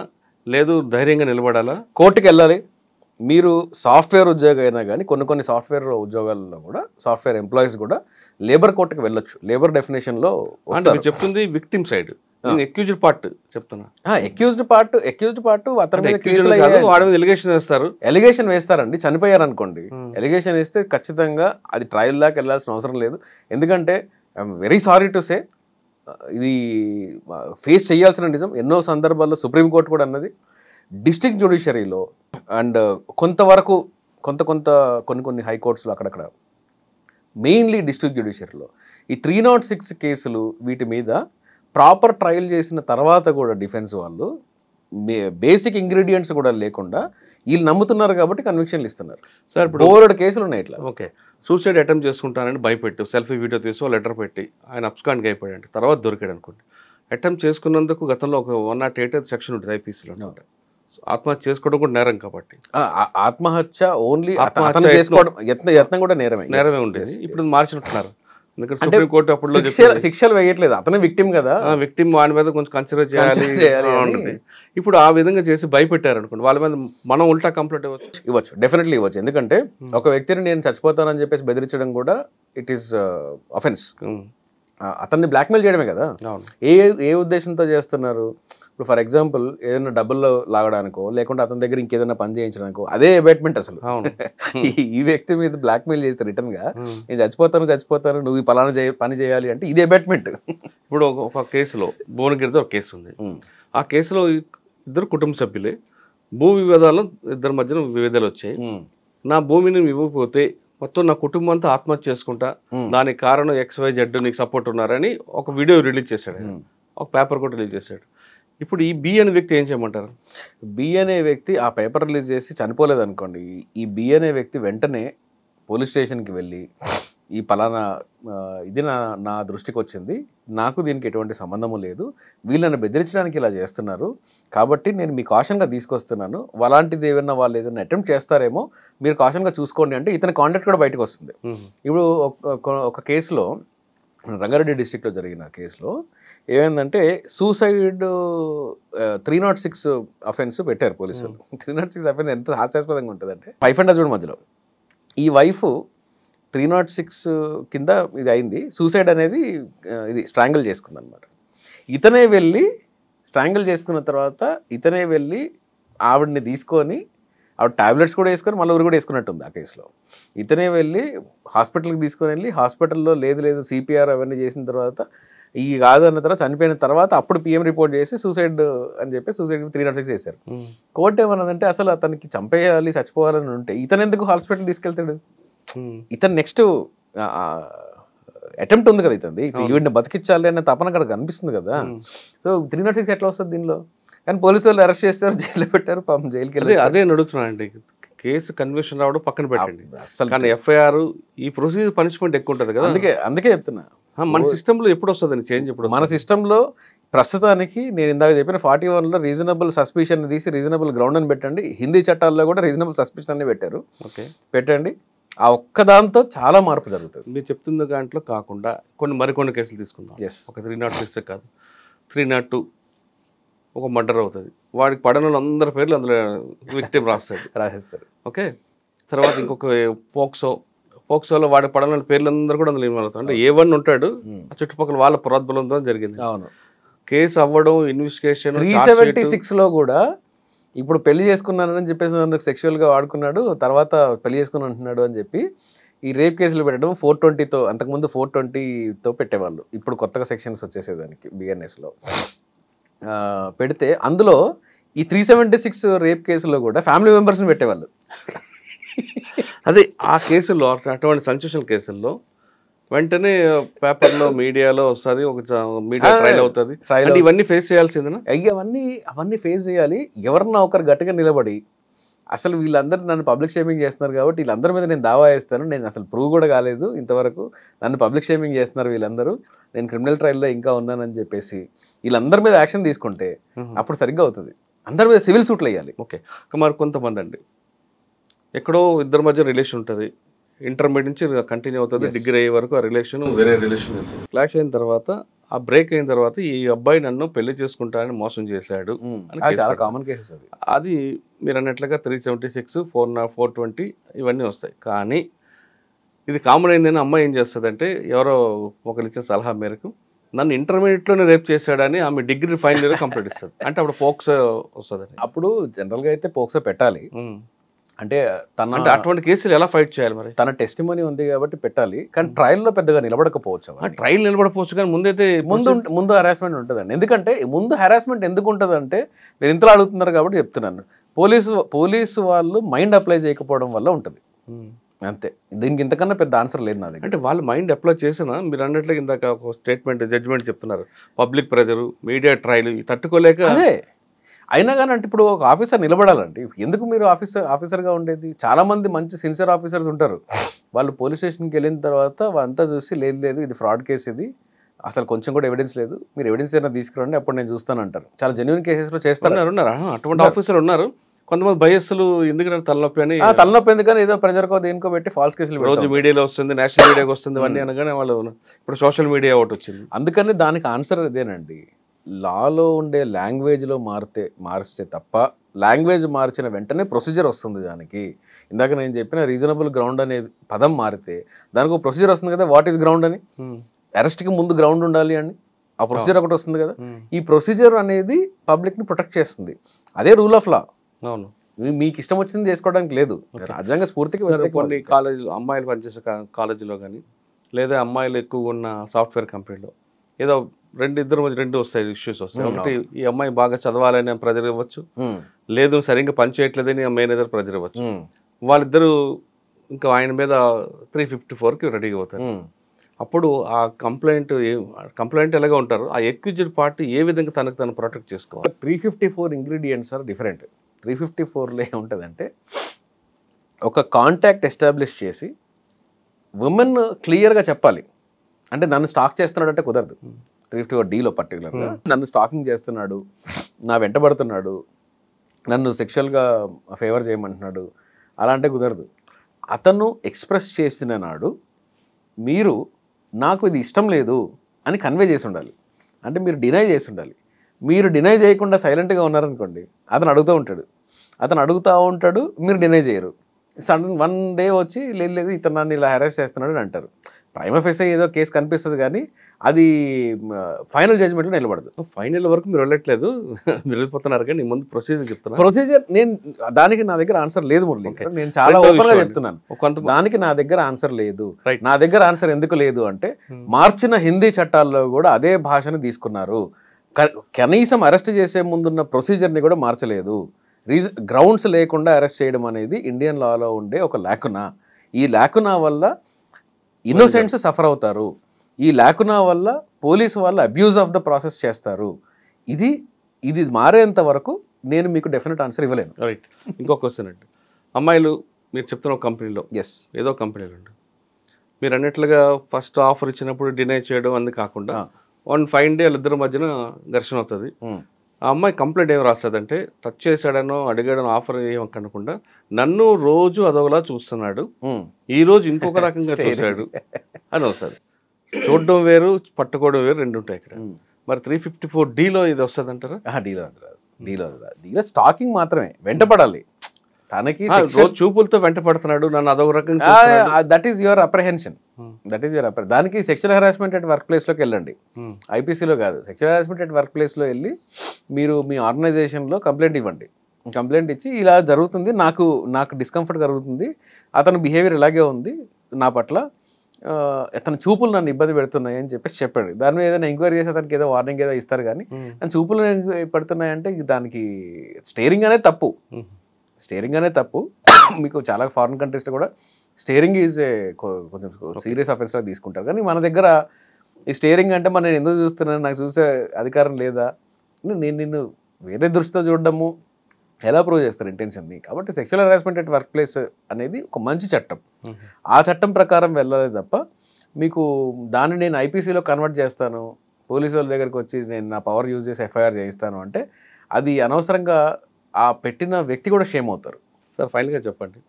లేదు ధైర్యంగా నిలబడాలా? కోర్టుకు వెళ్ళాలి. మీరు సాఫ్ట్వేర్ ఉద్యోగం అయినా కానీ కొన్ని సాఫ్ట్వేర్ ఉద్యోగాల్లో కూడా సాఫ్ట్వేర్ ఎంప్లాయీస్ కూడా లేబర్ కోర్టుకు వెళ్ళొచ్చు. లేబర్ డెఫినేషన్లో చెప్తుంది విక్టిమ్ సైడ్, ఎక్యూజ్డ్ పార్ట్ చెప్తున్నా. ఎక్యూజ్డ్ పార్ట్ అతని మీద కేసులు ఎలిగేషన్ వేస్తారండి. చనిపోయారు అనుకోండి, ఎలిగేషన్ వేస్తే ఖచ్చితంగా అది ట్రయల్ దాకా వెళ్ళాల్సిన అవసరం లేదు. ఎందుకంటే I'm very sorry to say ఇది ఫేస్ చేయాల్సిన నిజం. ఎన్నో సందర్భాల్లో సుప్రీంకోర్టు కూడా అన్నది, డిస్ట్రిక్ట్ జ్యుడిషియరీలో అండ్ కొంతవరకు కొన్ని హైకోర్ట్స్లో అక్కడక్కడ, మెయిన్లీ డిస్ట్రిక్ట్ జ్యుడిషియరీలో ఈ 306 కేసులు వీటి మీద ప్రాపర్ ట్రయల్ చేసిన తర్వాత కూడా డిఫెన్స్ వాళ్ళు బేసిక్ ఇంగ్రీడియంట్స్ కూడా లేకుండా వీళ్ళు నమ్ముతున్నారు కాబట్టి కన్విక్షన్లు ఇస్తున్నారు. సార్ ఇప్పుడు బోర్డు కేసులు ఉన్నాయి ఇట్లా. ఓకే, సూసైడ్ అటెంప్ట్ చేసుకుంటానని భయపెట్టు సెల్ఫీ వీడియో తీసో లెటర్ పెట్టి ఆయన అబ్స్కాండ్గా అయిపోయాడు, తర్వాత దొరికాడు అనుకోండి. అటెంప్ట్ చేసుకున్నందుకు గతంలో ఒక 108 సెక్షన్ ఉంటుంది ఐపీసీలో అనమాట. ఆత్మహత్య చేసుకోవడం కూడా నేరం కాబట్టి ఆత్మహత్య ఓన్లీ ఆత్మహత్య చేసుకోవడం యత్నం కూడా నేరమే ఉండేది. ఇప్పుడు మార్చినట్టున్నారు, ఎందుకంటే సుప్రీంకోర్టు అప్పుడు శిక్షలు వేయట్లేదు, అతనే విక్టిమ్ కదా, విక్టిమ్ వాడి మీద కొంచెం కన్సిడర్ చేయాలి ఉంటుంది. ఇప్పుడు ఆ విధంగా చేసి భయపెట్టారు అనుకోండి, వాళ్ళ మీద మనం ఉల్టా కంప్లైంట్ ఇవ్వచ్చు, డెఫినెట్లీ ఇవ్వచ్చు. ఎందుకంటే ఒక వ్యక్తిని నేను చచ్చిపోతానని చెప్పేసి బెదిరించడం కూడా ఇట్ ఈస్ అఫెన్స్. అతన్ని బ్లాక్మెయిల్ చేయడమే కదా. ఏ ఉద్దేశంతో చేస్తున్నారు? ఇప్పుడు ఫర్ ఎగ్జాంపుల్ ఏదైనా డబ్బుల్లో లాగడానికో లేకుంటే అతని దగ్గర ఇంకేదైనా పని చేయించడానికో అదే అబేట్మెంట్ అసలు. ఈ వ్యక్తి మీద బ్లాక్మెయిల్ చేస్తే రిటర్న్ గా నేను చచ్చిపోతాను నువ్వు ఈ పలానా పని చేయాలి అంటే ఇది అబేట్మెంట్. ఇప్పుడు ఒక కేసులో భువనగిరితో ఒక కేసు ఉంది. ఆ కేసులో ఇద్దరు కుటుంబ సభ్యులే, భూ వివాదాల్లో ఇద్దరి మధ్యన విభేదాలు వచ్చాయి. నా భూమిని ఇవ్వకపోతే మొత్తం నా కుటుంబం అంతా ఆత్మహత్య చేసుకుంటా, దానికి కారణం XYZ నీకు సపోర్ట్ ఉన్నారని ఒక వీడియో రిలీజ్ చేశాడు, ఒక పేపర్ కూడా రిలీజ్ చేశాడు. ఇప్పుడు ఈ బి అనే వ్యక్తి ఏం చేయమంటారు? బి అనే వ్యక్తి ఆ పేపర్ రిలీజ్ చేసి చనిపోలేదు అనుకోండి, ఈ బి అనే వ్యక్తి వెంటనే పోలీస్ స్టేషన్కి వెళ్ళి ఈ పలానా ఇది నా దృష్టికి వచ్చింది, నాకు దీనికి ఎటువంటి సంబంధము లేదు, వీళ్ళని బెదిరించడానికి ఇలా చేస్తున్నారు కాబట్టి నేను మీ కాషన్గా తీసుకొస్తున్నాను, అలాంటిది ఏమన్నా వాళ్ళు ఏదైనా అటెంప్ట్ చేస్తారేమో మీరు కాషన్గా చూసుకోండి అంటే ఇతని కాంటాక్ట్ కూడా బయటకు వస్తుంది. ఇప్పుడు ఒక కేసులో రంగారెడ్డి డిస్ట్రిక్ట్లో జరిగిన కేసులో ఏమైందంటే సూసైడ్ 306 అఫెన్స్ పెట్టారు పోలీసులు. 306 అఫెన్స్ ఎంత హాస్యాస్పదంగా ఉంటుందంటే 500 మధ్యలో ఈ వైఫ్ 306 కింద ఇది అయింది, సూసైడ్ అనేది ఇది స్ట్రాంగిల్ చేసుకుంది అనమాట. ఇతనే వెళ్ళి స్ట్రాంగిల్ చేసుకున్న తర్వాత ఇతనే వెళ్ళి ఆవిడని తీసుకొని ఆవిడ టాబ్లెట్స్ కూడా వేసుకొని మళ్ళీ ఊరు కూడా వేసుకున్నట్టుంది ఆ కేసులో. ఇతనే వెళ్ళి హాస్పిటల్కి తీసుకొని వెళ్ళి హాస్పిటల్లో లేదు CPR అవన్నీ చేసిన తర్వాత ఈ కాదన్న తర్వాత చనిపోయిన తర్వాత అప్పుడు PM రిపోర్ట్ చేసి సూసైడ్ అని చెప్పి సూసైడ్ 306 చేశారు. కోర్టు ఏమన్నదంటే అసలు అతనికి చంపేయాలి చచ్చిపోవాలని ఉంటే ఇతను ఎందుకు హాస్పిటల్ తీసుకెళ్తాడు? ఇతను నెక్స్ట్ అటెంప్ట్ ఉంది కదా ఇతనిది, ఈవిడ్ని బతికించాలి అనే తపన అక్కడ కనిపిస్తుంది కదా. సో 306 ఎట్లా వస్తుంది దీనిలో? కానీ పోలీసు వాళ్ళు అరెస్ట్ చేస్తారు, జైల్లో పెట్టారు, పాపం జైలుకి వెళ్ళి. అదే నడుస్తున్నానండి, కేసు కన్విక్షన్ రావడం పక్కన పెట్టండి, కానీ FIR ఈ ప్రొసీజర్ పనిష్మెంట్ ఎక్కువ ఉంటుంది కదా. అందుకే చెప్తున్నా మన సిస్టంలో ఎప్పుడు వస్తుంది చేంజ్? ఇప్పుడు మన సిస్టంలో ప్రస్తుతానికి నేను ఇందాక చెప్పిన 41లో రీజనబుల్ సస్పిషన్ తీసి రీజనబుల్ గ్రౌండ్ అని పెట్టండి. హిందీ చట్టాల్లో కూడా రీజనబుల్ సస్పిషన్ అని పెట్టారు. పెట్టండి, ఆ ఒక్కదాంతో చాలా మార్పు జరుగుతుంది. మీరు చెప్తున్న దాంట్లో కాకుండా మరికొన్ని కేసులు తీసుకుందాం. ఒక 306 కాదు, 302 ఒక మర్డర్ అవుతుంది, వాడికి పడన అందరి పేర్లు అందులో విక్టిమ్ రాసేస్తారు. ఓకే, తర్వాత ఇంకొక పోక్సోలో వాడి పడన పేర్లందరూ కూడా అందులో ఇన్వాల్వ్ అవుతారు. అంటే A1 ఉంటాడు, ఆ చుట్టుపక్కల వాళ్ళ ప్రోద్బలంతో జరిగింది. అవును, కేసు అవ్వడం, ఇన్వెస్టిగేషన్. 376లో కూడా ఇప్పుడు పెళ్లి చేసుకున్నానని చెప్పేసి నన్ను సెక్షువల్గా వాడుకున్నాడు, తర్వాత పెళ్లి చేసుకుని అంటున్నాడు అని చెప్పి ఈ రేప్ కేసులు పెట్టడం 420తో, అంతకుముందు 420తో పెట్టేవాళ్ళు. ఇప్పుడు కొత్తగా సెక్షన్స్ వచ్చేసేదానికి BNSలో పెడితే అందులో ఈ 376 రేప్ కేసులో కూడా ఫ్యామిలీ మెంబర్స్ని పెట్టేవాళ్ళు. అదే ఆ కేసుల్లో, అటువంటి సెన్సేషనల్ కేసుల్లో వెంటనే పేపర్లో మీడియాలో వస్తుంది, ఒక మీడియా ట్రైల్ అవుతుంది. ఇవన్నీ ఫేస్ చేయాల్సిందేనా? అవన్నీ ఫేస్ చేయాలి. ఎవరన్నా ఒకరు గట్టిగా నిలబడి అసలు వీళ్ళందరూ నన్ను పబ్లిక్ షేమింగ్ చేస్తున్నారు కాబట్టి వీళ్ళందరి మీద నేను దావా వేస్తాను, నేను అసలు ప్రూవ్ కూడా కాలేదు ఇంతవరకు, నన్ను పబ్లిక్ షేమింగ్ చేస్తున్నారు వీళ్ళందరూ, నేను క్రిమినల్ ట్రయల్లో ఇంకా ఉన్నానని చెప్పేసి వీళ్ళందరి మీద యాక్షన్ తీసుకుంటే అప్పుడు సరిగ్గా అవుతుంది. అందరి మీద సివిల్ సూట్లు వేయాలి. ఓకే, మరి కొంతమంది అండి ఎక్కడో ఇద్దరి మధ్య రిలేషన్ ఉంటుంది, ఇంటర్మీడియట్ నుంచి కంటిన్యూ అవుతుంది, డిగ్రీ అయ్యే వరకు ఆ రిలేషన్ వేరే రిలేషన్ వెళ్తుంది. క్లాష్ అయిన తర్వాత, ఆ బ్రేక్ అయిన తర్వాత ఈ అబ్బాయి నన్ను పెళ్లి చేసుకుంటానని మోసం చేశాడు, చాలా కామన్ కేసెస్ అది. అది మీరు అన్నట్లుగా 376, 420 ఇవన్నీ వస్తాయి. కానీ ఇది కామన్ అయిందని అమ్మాయి ఏం చేస్తుందంటే, ఎవరో ఒకరు ఇచ్చిన సలహా మేరకు నన్ను ఇంటర్మీడియట్లోనే రేప్ చేశాడని ఆమె డిగ్రీ ఫైనల్ ఇయర్ కంప్లీట్ ఇస్తుంది. అంటే అప్పుడు పోక్సో వస్తుంది. అప్పుడు జనరల్గా అయితే పోక్సో పెట్టాలి. అంటే అటువంటి కేసులు ఎలా ఫైట్ చేయాలి? మరి తన టెస్టిమనీ ఉంది కాబట్టి పెట్టాలి, కానీ ట్రయల్లో పెద్దగా నిలబడకపోవచ్చు. ట్రయల్ నిలబడకపోవచ్చు, కానీ ముందైతే ముందు హెరాస్మెంట్ ఉంటుందండి. ఎందుకంటే ముందు హెరాస్మెంట్ ఎందుకు ఉంటుందంటే, మీరు ఇంతలో అడుగుతున్నారు కాబట్టి చెప్తున్నాను, పోలీసు వాళ్ళు మైండ్ అప్లై చేయకపోవడం వల్ల ఉంటుంది, అంతే. దీనికి ఇంతకన్నా పెద్ద ఆన్సర్ లేదు నా దగ్గర. అంటే వాళ్ళు మైండ్ అప్లై చేసినా మీరు అన్నట్లు ఇందాక ఒక స్టేట్మెంట్ జడ్జిమెంట్ చెప్తున్నారు, పబ్లిక్ ప్రెజరు, మీడియా ట్రయల్ తట్టుకోలేక అయినా కానీ అంటే ఇప్పుడు ఒక ఆఫీసర్ నిలబడాలండి. ఎందుకు మీరు ఆఫీసర్గా ఉండేది? చాలామంది మంచి సిన్సియర్ ఆఫీసర్స్ ఉంటారు. వాళ్ళు పోలీస్ స్టేషన్కి వెళ్ళిన తర్వాత వాళ్ళంతా చూసి లేదు ఇది ఫ్రాడ్ కేసు, ఇది అసలు కొంచెం కూడా ఎవిడెన్స్ లేదు, మీరు ఎవిడెన్స్ ఏమైనా తీసుకురండి అప్పుడు నేను చూస్తాను అంటారు. చాలా జెన్యున్ కేసెస్లో చేస్తారు. ఉన్నారు అటువంటి ఆఫీసర్లు ఉన్నారు. కొంతమంది బయస్సులు ఎందుకంటే తలనొప్పి అని తలనొప్పి ఎందుకని ఏదో ప్రెజర్కో దేనికో పెట్టి ఫాల్స్ కేసులు రోజు మీడియాలో వస్తుంది, నేషనల్ మీడియాకి వస్తుంది అన్నీ అనగానే వాళ్ళు ఇప్పుడు సోషల్ మీడియా ఒకటి వచ్చింది. అందుకని దానికి ఆన్సర్ ఇదేనండి. లాలో ఉండే లాంగ్వేజ్లో మారిస్తే తప్ప లాంగ్వేజ్ మార్చిన వెంటనే ప్రొసీజర్ వస్తుంది దానికి. ఇందాక నేను చెప్పిన రీజనబుల్ గ్రౌండ్ అనే పదం మారితే దానికి ఒక ప్రొసీజర్ వస్తుంది కదా. వాట్ ఈస్ గ్రౌండ్ అని, అరెస్ట్కి ముందు గ్రౌండ్ ఉండాలి అని ఆ ప్రొసీజర్ ఒకటి వస్తుంది కదా. ఈ ప్రొసీజర్ అనేది పబ్లిక్ని ప్రొటెక్ట్ చేస్తుంది. అదే రూల్ ఆఫ్ లా. అవును, మీకు ఇష్టం వచ్చింది చేసుకోవడానికి లేదు. రాజ్యాంగ స్ఫూర్తికి కొన్ని కాలేజీలు అమ్మాయిలు పనిచేసే కాలేజీలో కానీ లేదా అమ్మాయిలు ఎక్కువ ఉన్న సాఫ్ట్వేర్ కంపెనీలో ఏదో రెండు వస్తాయి, ఇష్యూస్ వస్తాయి. ఒకటి ఈ అమ్మాయి బాగా చదవాలని ప్రెజర్ ఇవ్వచ్చు, లేదు సరిగ్గా పని చేయట్లేదని మేనేజర్ ప్రెజర్ ఇవ్వచ్చు. వాళ్ళిద్దరూ ఇంకా ఆయన మీద 354కి రెడీగా అవుతారు. అప్పుడు ఆ కంప్లైంట్ ఎలాగా ఉంటారు, ఆ ఎక్యూజ్డ్ పార్టీ ఏ విధంగా తనకు తను ప్రొటెక్ట్ చేసుకోవాలి. 354 ఇంగ్రీడియంట్స్ ఆర్ డిఫరెంట్. 354లో ఏముంటుందంటే ఒక కాంటాక్ట్ ఎస్టాబ్లిష్ చేసి ఉమెన్ క్లియర్గా చెప్పాలి. అంటే నన్ను స్టాక్ చేస్తున్నాడు అంటే కుదరదు. 354Dలో పర్టికులర్గా నన్ను స్టాకింగ్ చేస్తున్నాడు, నా వెంటబడుతున్నాడు, నన్ను సెక్షువల్గా ఫేవర్ చేయమంటున్నాడు అలా అంటే కుదరదు. అతను ఎక్స్ప్రెస్ చేసిన నాడు మీరు నాకు ఇది ఇష్టం లేదు అని కన్వే చేసి ఉండాలి. అంటే మీరు డినై చేసి ఉండాలి. మీరు డినై చేయకుండా సైలెంట్గా ఉన్నారనుకోండి, అతను అడుగుతూ ఉంటాడు, మీరు డినై చేయరు. సడన్ వన్ డే వచ్చి లేదు ఇతను నన్ను ఇలా హెరాస్ చేస్తున్నాడు అని అంటారు. ప్రైమ్ ఆఫీసర్ ఏదో కేసు కనిపిస్తుంది కానీ అది ఫైనల్ జడ్జ్మెంట్లో నిలబడదు. ఫైనల్ వరకు మీరు వెళ్ళట్లేదు, మీరు వెళ్ళిపోతున్నారు కానీ ముందు ప్రొసీజర్ చెప్తున్నా. ప్రొసీజర్ దానికి నా దగ్గర ఆన్సర్ లేదు మురళి. నేను చాలా ఓపెన్గా చెప్తున్నాను, దానికి నా దగ్గర ఆన్సర్ లేదు. నా దగ్గర ఆన్సర్ ఎందుకు లేదు అంటే మార్చిన హిందీ చట్టాల్లో కూడా అదే భాషను తీసుకున్నారు. కనీసం అరెస్ట్ చేసే ముందున్న ప్రొసీజర్ని కూడా మార్చలేదు. గ్రౌండ్స్ లేకుండా అరెస్ట్ చేయడం అనేది ఇండియన్ లాలో ఉండే ఒక లాకునా. ఈ లాకునా వల్ల ఇన్నోసెంట్స్ సఫర్ అవుతారు. ఈ లాకునా వల్ల పోలీసు వాళ్ళు అబ్యూజ్ ఆఫ్ ద ప్రాసెస్ చేస్తారు. ఇది మారేంత వరకు నేను మీకు డెఫినెట్ ఆన్సర్ ఇవ్వలేను. రైట్. ఇంకో క్వశ్చన్ అండి, అమ్మాయిలు మీరు చెప్తున్న కంపెనీలో ఏదో కంపెనీలో అండి మీరు అన్నట్లుగా ఫస్ట్ ఆఫర్ ఇచ్చినప్పుడు డినై చేయడం అన్ని కాకుండా వన్ ఫైన్ డే వాళ్ళిద్దరి మధ్యన ఘర్షణ అవుతుంది. ఆ అమ్మాయి కంప్లైంట్ ఏం రాస్తుందంటే టచ్ చేశాడనో అడిగాడనో ఆఫర్ ఏం కనకుండా నన్ను రోజు అదొకలా చూస్తున్నాడు, ఈ రోజు ఇంకొక రకంగా చూశాడు అని వస్తుంది. చూడడం వేరు, పట్టుకోవడం వేరు, రెండు ఉంటాయి ఇక్కడ. మరి 354Dలో ఇది వస్తుంది అంటారా? డీలో స్టాకింగ్ మాత్రమే, వెంటపడాలి. తనకి చూపులతో వెంట పడుతున్నాడు నన్ను అదొక రకంగా, దట్ ఈస్ యువర్ అప్రహెన్షన్. దానికి సెక్షువల్ హెరాస్మెంట్ అట్ వర్క్ ప్లేస్లోకి వెళ్ళండి, ఐపీసీలో కాదు. సెక్షువల్ హెరాస్మెంట్ అట్ వర్క్ ప్లేస్లో వెళ్ళి మీరు మీ ఆర్గనైజేషన్లో కంప్లైంట్ ఇవ్వండి. కంప్లైంట్ ఇచ్చి ఇలా జరుగుతుంది, నాకు డిస్కంఫర్ట్ కలుగుతుంది, అతని బిహేవియర్ ఇలాగే ఉంది నా పట్ల, అతని చూపులు నన్ను ఇబ్బంది పెడుతున్నాయి అని చెప్పాడు. దాని మీద ఏదైనా ఎంక్వైరీ చేసి అతనికి ఏదో వార్నింగ్ ఏదో ఇస్తారు. కానీ చూపులు పెడుతున్నాయంటే దానికి స్టేరింగ్ అనేది తప్పు. మీకు చాలా ఫారిన్ కంట్రీస్లో కూడా స్టేరింగ్ ఈజ్ కొంచెం సీరియస్ అఫెన్స్ లాగా తీసుకుంటారు. కానీ మన దగ్గర ఈ స్టేరింగ్ అంటే నేను ఎందుకు చూస్తున్నాను, నాకు చూసే అధికారం లేదా, నేను నిన్ను వేరే దృష్టితో చూడడము ఎలా ప్రూవ్ చేస్తారు ఇంటెన్షన్ని. కాబట్టి sexual harassment at work place అనేది ఒక మంచి చట్టం. ఆ చట్టం ప్రకారం వెళ్ళాలి తప్ప మీకు దాన్ని నేను ఐపీసీలో కన్వర్ట్ చేస్తాను, పోలీసు వాళ్ళ దగ్గరికి వచ్చి నేను నా పవర్ యూజ్ చేసి ఎఫ్ఐఆర్ చేయిస్తాను అంటే అది అనవసరంగా ఆ పెట్టిన వ్యక్తి కూడా షేమ్ అవుతారు. సార్ ఫైనల్గా చెప్పండి,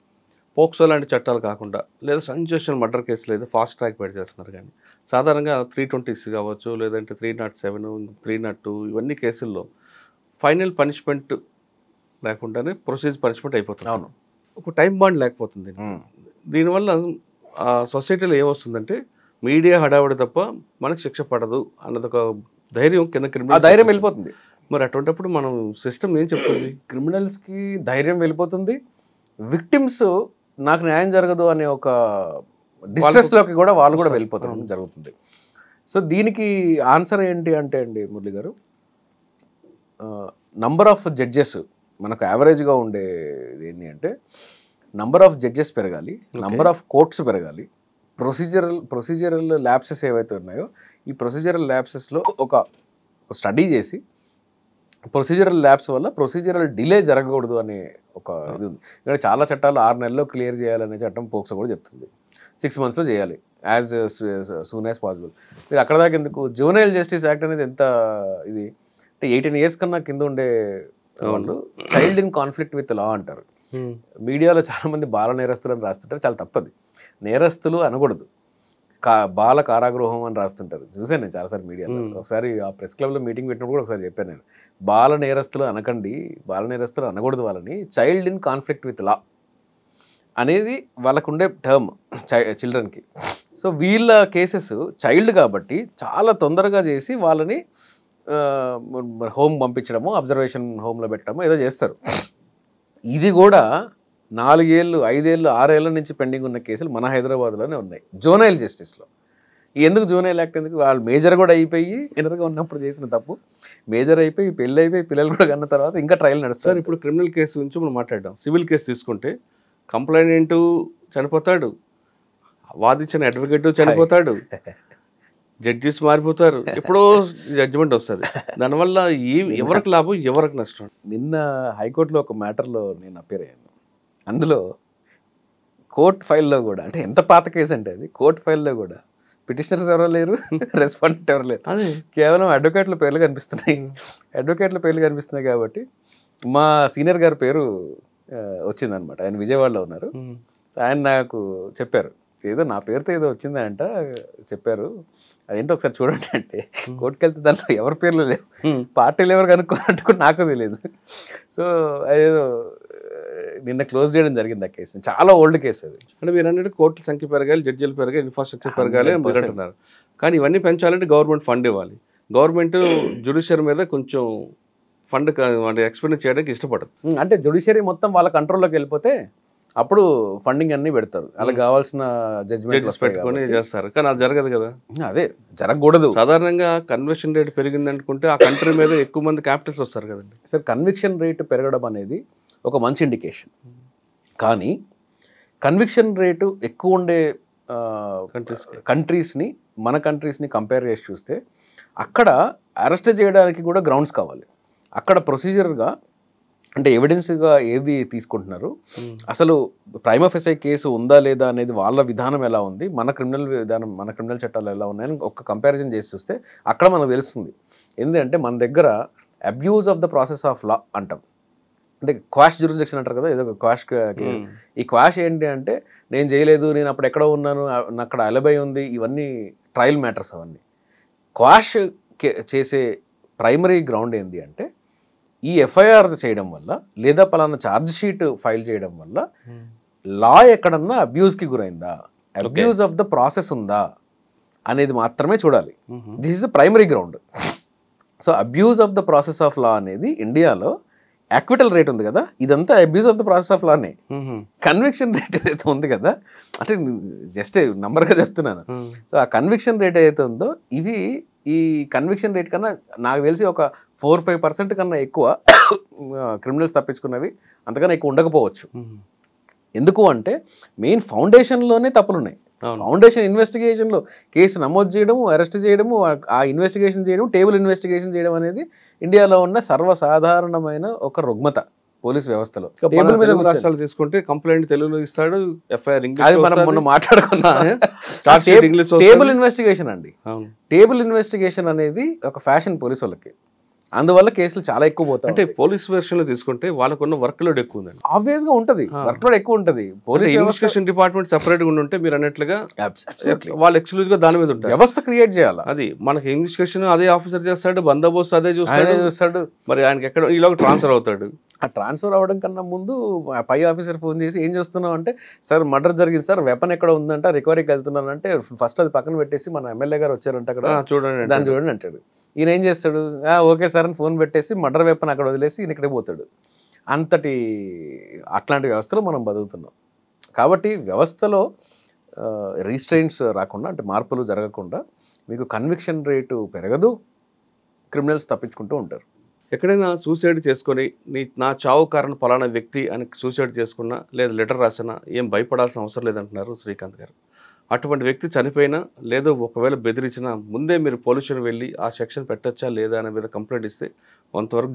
పోక్సో లాంటి చట్టాలు కాకుండా లేదా సెన్సేషనల్ మర్డర్ కేసులు ఏదో ఫాస్ట్ ట్రాక్ పెట్టి చేస్తున్నారు, కానీ సాధారణంగా 320 కావచ్చు, లేదంటే 307, 302 ఇవన్నీ కేసుల్లో ఫైనల్ పనిష్మెంట్ లేకుండానే ప్రొసీజర్ పనిష్మెంట్ అయిపోతుంది. అవును, ఒక టైం బాండ్ లేకపోతుంది. దీనివల్ల సొసైటీలో ఏమొస్తుందంటే మీడియా హడావుడి తప్ప మనకు శిక్ష పడదు అన్నది ఒక ధైర్యం కింద క్రిమినల్ ధైర్యం వెళ్ళిపోతుంది. మరి అటువంటిప్పుడు మనం సిస్టమ్ ఏం చెప్తుంది? క్రిమినల్స్కి ధైర్యం వెళ్ళిపోతుంది. విక్టిమ్స్ నాకు న్యాయం జరగదు అనే ఒక డిస్ట్రెస్లోకి కూడా వాళ్ళు కూడా వెళ్ళిపోతారు జరుగుతుంది. సో దీనికి ఆన్సర్ ఏంటి అంటే అండి మురళి గారు, నంబర్ ఆఫ్ జడ్జెస్ మనకు యావరేజ్గా ఉండేది ఏంటి అంటే నంబర్ ఆఫ్ జడ్జెస్ పెరగాలి, నంబర్ ఆఫ్ కోర్ట్స్ పెరగాలి. ప్రొసీజరల్ ల్యాప్సెస్ ఏవైతే ఉన్నాయో ఈ ప్రొసీజరల్ ల్యాప్సెస్లో ఒక స్టడీ చేసి ప్రొసీజరల్ ల్యాబ్స్ వల్ల ప్రొసీజరల్ డిలే జరగకూడదు అనే ఒక ఇది ఉంది. ఇక్కడ చాలా చట్టాలు 6 నెలల్లో క్లియర్ చేయాలనే చట్టం పోక్సో కూడా చెప్తుంది. 6 monthsలో చేయాలి, యాజ్ సూన్ యాజ్ పాసిబుల్. మీరు అక్కడ దాకా ఎందుకు? జువెనైల్ జస్టిస్ యాక్ట్ అనేది ఎంత ఇది అంటే 18 years కన్నా కింద ఉండే వాళ్ళు child in conflict with law అంటారు. మీడియాలో చాలా మంది బాల నేరస్తులు అని రాస్తుంటారు, చాలా తప్పది. నేరస్తులు అనకూడదు, బాల కారాగృహం అని రాస్తుంటారు. చూసాను నేను చాలాసార్లు మీడియాలో. ఒకసారి ఆ ప్రెస్ క్లబ్లో మీటింగ్ పెట్టినప్పుడు కూడా ఒకసారి చెప్పాను నేను, బాల నేరస్తులు అనకండి, బాల నేరస్తులు అనకూడదు, వాళ్ళని child in conflict with law అనేది వాళ్ళకు ఉండే టర్మ్ చిల్డ్రన్కి. సో వీళ్ళ కేసెస్ చైల్డ్ కాబట్టి చాలా తొందరగా చేసి వాళ్ళని హోమ్ పంపించడము, అబ్జర్వేషన్ హోమ్లో పెట్టడము ఏదో చేస్తారు. ఇది కూడా 4 ఏళ్ళు 5 ఏళ్ళు 6 ఏళ్ళ నుంచి పెండింగ్ ఉన్న కేసులు మన హైదరాబాద్లోనే ఉన్నాయి జోనైల్ జస్టిస్లో. ఎందుకు జోనైల్ యాక్ట్ ఎందుకు? వాళ్ళు మేజర్ కూడా అయిపోయి ఎనర్గా ఉన్నప్పుడు చేసిన తప్పు, మేజర్ అయిపోయి పెళ్ళి అయిపోయి పిల్లలు కూడా కన్న తర్వాత ఇంకా ట్రయల్ నడుస్తారు. ఇప్పుడు క్రిమినల్ కేసు గురించి మనం మాట్లాడడం. సివిల్ కేసు తీసుకుంటే కంప్లైంట్ చనిపోతాడు, వాదించిన అడ్వకేట్ చనిపోతాడు, జడ్జిస్ మారిపోతారు, ఎప్పుడో జడ్జిమెంట్ వస్తుంది. దానివల్ల ఎవరికి లాభం ఎవరికి నష్టం? నిన్న హైకోర్టులో ఒక మ్యాటర్లో నేను అపేర్ అయ్యాను. అందులో కోర్ట్ ఫైల్లో కూడా, అంటే ఎంత పాత కేసు అంటే అది, కోర్ట్ ఫైల్లో కూడా పిటిషనర్స్ ఎవరో లేరు, రెస్పాండెంట్ ఎవరు లేరు, కేవలం అడ్వకేట్ల పేర్లు కనిపిస్తున్నాయి. అడ్వకేట్ల పేర్లు కనిపిస్తున్నాయి కాబట్టి మా సీనియర్ గారి పేరు వచ్చిందనమాట. ఆయన విజయవాడలో ఉన్నారు. ఆయన నాకు చెప్పారు, ఏదో నా పేరుతో ఏదో వచ్చిందంట చెప్పారు, అదేంటో ఒకసారి చూడండి అంటే కోర్టుకు వెళ్తే దాంట్లో ఎవరి పేర్లు లేవు, పార్టీలు ఎవరు కనుక్కోవాలంటే కూడా నాకు తెలియదు. సో అదేదో నిన్న క్లోజ్ చేయడం జరిగింది ఆ కేసు. చాలా ఓల్డ్ కేసు అది. అంటే మీరు అన్నట్టు కోర్టుల సంఖ్య పెరగాలి, జడ్జీలు పెరగాలి, ఇన్ఫ్రాస్ట్రక్చర్ పెరగాలి అని మీరు అంటున్నారు. కానీ ఇవన్నీ పెంచాలంటే గవర్నమెంట్ ఫండ్ ఇవ్వాలి. గవర్నమెంట్ జ్యుడిషియరీ మీద కొంచెం ఫండ్ ఎక్స్పెండ్ చేయడానికి ఇష్టపడదు. అంటే జ్యుడిషియరీ మొత్తం వాళ్ళ కంట్రోల్లోకి వెళ్ళిపోతే అప్పుడు ఫండింగ్ అన్ని పెడతారు, అలా కావాల్సిన జడ్జిమెంట్ పెట్టుకొని చేస్తారు. కానీ అది జరగదు కదా. అదే జరగకూడదు. సాధారణంగా కన్విక్షన్ రేట్ పెరిగింది అనుకుంటే ఆ కంట్రీ మీద ఎక్కువ మంది క్యాపిటల్స్ వస్తారు కదండి. సార్ కన్విక్షన్ రేట్ పెరగడం అనేది ఒక మంచి ఇండికేషన్. కానీ కన్విక్షన్ రేటు ఎక్కువ ఉండే కంట్రీస్ని మన కంట్రీస్ని కంపేర్ చేసి చూస్తే అక్కడ అరెస్ట్ చేయడానికి కూడా గ్రౌండ్స్ కావాలి. అక్కడ ప్రొసీజర్గా అంటే ఎవిడెన్స్గా ఏది తీసుకుంటున్నారు, అసలు ప్రైమా ఫెసై కేసు ఉందా లేదా అనేది వాళ్ళ విధానం ఎలా ఉంది, మన క్రిమినల్ విధానం మన క్రిమినల్ చట్టాలు ఎలా ఉన్నాయని ఒక కంపారిజన్ చేసి చూస్తే అక్కడ మనకు తెలుస్తుంది. ఎందుకంటే మన దగ్గర abuse of the process of law అంటాం, అంటే క్వాష్ జ్యూరిస్డిక్షన్ అంటారు కదా, ఏదో క్వాష్. ఈ క్వాష్ ఏంటి అంటే నేను చేయలేదు, నేను అప్పుడు ఎక్కడో ఉన్నాను, అక్కడ అలబై ఉంది, ఇవన్నీ ట్రయల్ మ్యాటర్స్. అవన్నీ క్వాష్ చేసే ప్రైమరీ గ్రౌండ్ ఏంటి అంటే ఈ ఎఫ్ఐఆర్ చేయడం వల్ల లేదా పలానా ఛార్జ్ షీట్ ఫైల్ చేయడం వల్ల లా ఎక్కడన్నా అబ్యూజ్కి గురైందా, అబ్యూజ్ ఆఫ్ ద ప్రాసెస్ ఉందా అనేది మాత్రమే చూడాలి. This is the primary ground. So abuse of the process of law అనేది ఇండియాలో యాక్విటల్ రేట్ ఉంది కదా, ఇదంతా abuse of the process of లానే. కన్విక్షన్ రేట్ ఏదైతే ఉంది కదా, అంటే జస్ట్ నంబర్గా చెప్తున్నాను. సో ఆ కన్విక్షన్ రేట్ ఏదైతే ఉందో ఇవి ఈ కన్విక్షన్ రేట్ కన్నా నాకు తెలిసి ఒక 4-5% కన్నా ఎక్కువ క్రిమినల్స్ తప్పించుకున్నవి అంతకన్నా ఎక్కువ ఉండకపోవచ్చు. ఎందుకు అంటే మెయిన్ ఫౌండేషన్లోనే తప్పులు ఉన్నాయి. ఫౌండేషన్ ఇన్వెస్టిగేషన్లో కేసు నమోదు చేయడము, అరెస్ట్ చేయడము, ఆ ఇన్వెస్టిగేషన్ చేయడం, టేబుల్ ఇన్వెస్టిగేషన్ చేయడం అనేది ఇండియాలో ఉన్న సర్వసాధారణమైన ఒక రుగ్మత పోలీస్ వ్యవస్థలో. రాష్ట్రాలు తీసుకుంటే కంప్లైంట్ తెలుగులో ఇస్తాడు, ఎఫ్ఐఆర్ అది మనం మొన్న మాట్లాడుకున్నాం. టేబుల్ ఇన్వెస్టిగేషన్ అండి, టేబుల్ ఇన్వెస్టిగేషన్ అనేది ఒక ఫ్యాషన్ పోలీసు వాళ్ళకి. అందువల్ల కేసులు చాలా ఎక్కువ పోతాయి. అంటే పోలీస్ వెర్షన్ లో తీసుకుంటే వాళ్ళకున్న వర్క్ లోడ్ ఎక్కువ ఉందండి. ఆబ్వియస్ గా ఉంటది, వర్క్ లోడ్ ఎక్కువ ఉంటది. పోలీస్ ఇన్వెస్టిగేషన్ డిపార్ట్మెంట్ సెపరేట్ గా ఉంటే మీరు అన్నట్లుగా వాళ్ళు ఎక్స్క్లూజివ్ గా దాని మీద ఉంటారు. వ్యవస్థ క్రియేట్ చేయాలి. అది మనకి ఇన్వెస్టిగేషన్ అదే ఆఫీసర్ చేస్తాడు, బందోబస్తు అదే చూస్తాడు. మరి ఆయనకి ఎక్కడ ఈలో ట్రాన్స్ఫర్ అవుతాడు. ఆ ట్రాన్స్ఫర్ అవ్వడం కన్నా ముందు పై ఆఫీసర్ ఫోన్ చేసి ఏం చేస్తున్నావు అంటే, సార్ మర్డర్ జరిగింది సార్, వెపన్ ఎక్కడ ఉందంట, రికవరీకి వెళ్తున్నాను అంటే ఫస్ట్ అది పక్కన పెట్టేసి మన ఎమ్మెల్యే గారు వచ్చారంట అక్కడ చూడండి, దాన్ని చూడండి అంటాడు. ఈయన ఏం చేస్తాడు, ఓకే సార్ అని ఫోన్ పెట్టేసి మర్డర్ వెపన్ అక్కడ వదిలేసి ఈయన ఇక్కడికి పోతాడు. అట్లాంటి వ్యవస్థలో మనం బతుకుతున్నాం. కాబట్టి వ్యవస్థలో రీస్ట్రెయిన్స్ రాకుండా, అంటే మార్పులు జరగకుండా మీకు కన్విక్షన్ రేటు పెరగదు, క్రిమినల్స్ తప్పించుకుంటూ ఉంటారు. ఎక్కడైనా సూసైడ్ చేసుకొని నా చావు కారణం పలానా వ్యక్తి అని సూసైడ్ చేసుకున్నా లేదా లెటర్ రాసినా ఏం భయపడాల్సిన అవసరం లేదంటున్నారు శ్రీకాంత్ గారు. అటువంటి వ్యక్తి చనిపోయినా లేదా ఒకవేళ బెదిరించినా ముందే మీరు పోలీసులు వెళ్ళి ఆ సెక్షన్ పెట్టచ్చా లేదా అనే మీద కంప్లైంట్ ఇస్తే కొంతవరకు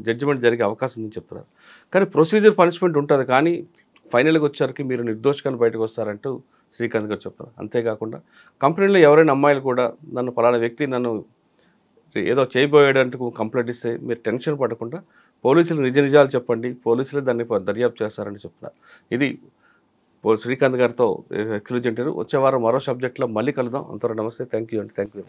జడ్జిమెంట్ జరిగే అవకాశం ఉందని చెప్తున్నారు. కానీ ప్రొసీజర్ పనిష్మెంట్ ఉంటుంది, కానీ ఫైనల్గా వచ్చేసరికి మీరు నిర్దోషంగా బయటకు వస్తారంటూ శ్రీకాంత్ గారు చెప్తారు. అంతేకాకుండా కంపెనీలో ఎవరైనా అమ్మాయిలు కూడా నన్ను పలానా వ్యక్తి నన్ను ఏదో చేయబోయాడంటూ కంప్లైంట్ ఇస్తే మీరు టెన్షన్ పడకుండా పోలీసులు నిజాలు చెప్పండి, పోలీసులు దాన్ని దర్యాప్తు చేస్తారని చెప్తున్నారు. ఇది శ్రీకాంత్ గారితో ఎక్స్క్లూజివ్ ఇంటర్వ్యూ. వచ్చే వారం మరో సబ్జెక్ట్లో మళ్ళీ కలుద్దాం. అంతవరకు నమస్తే, థ్యాంక్ యూ అండి. Thank you.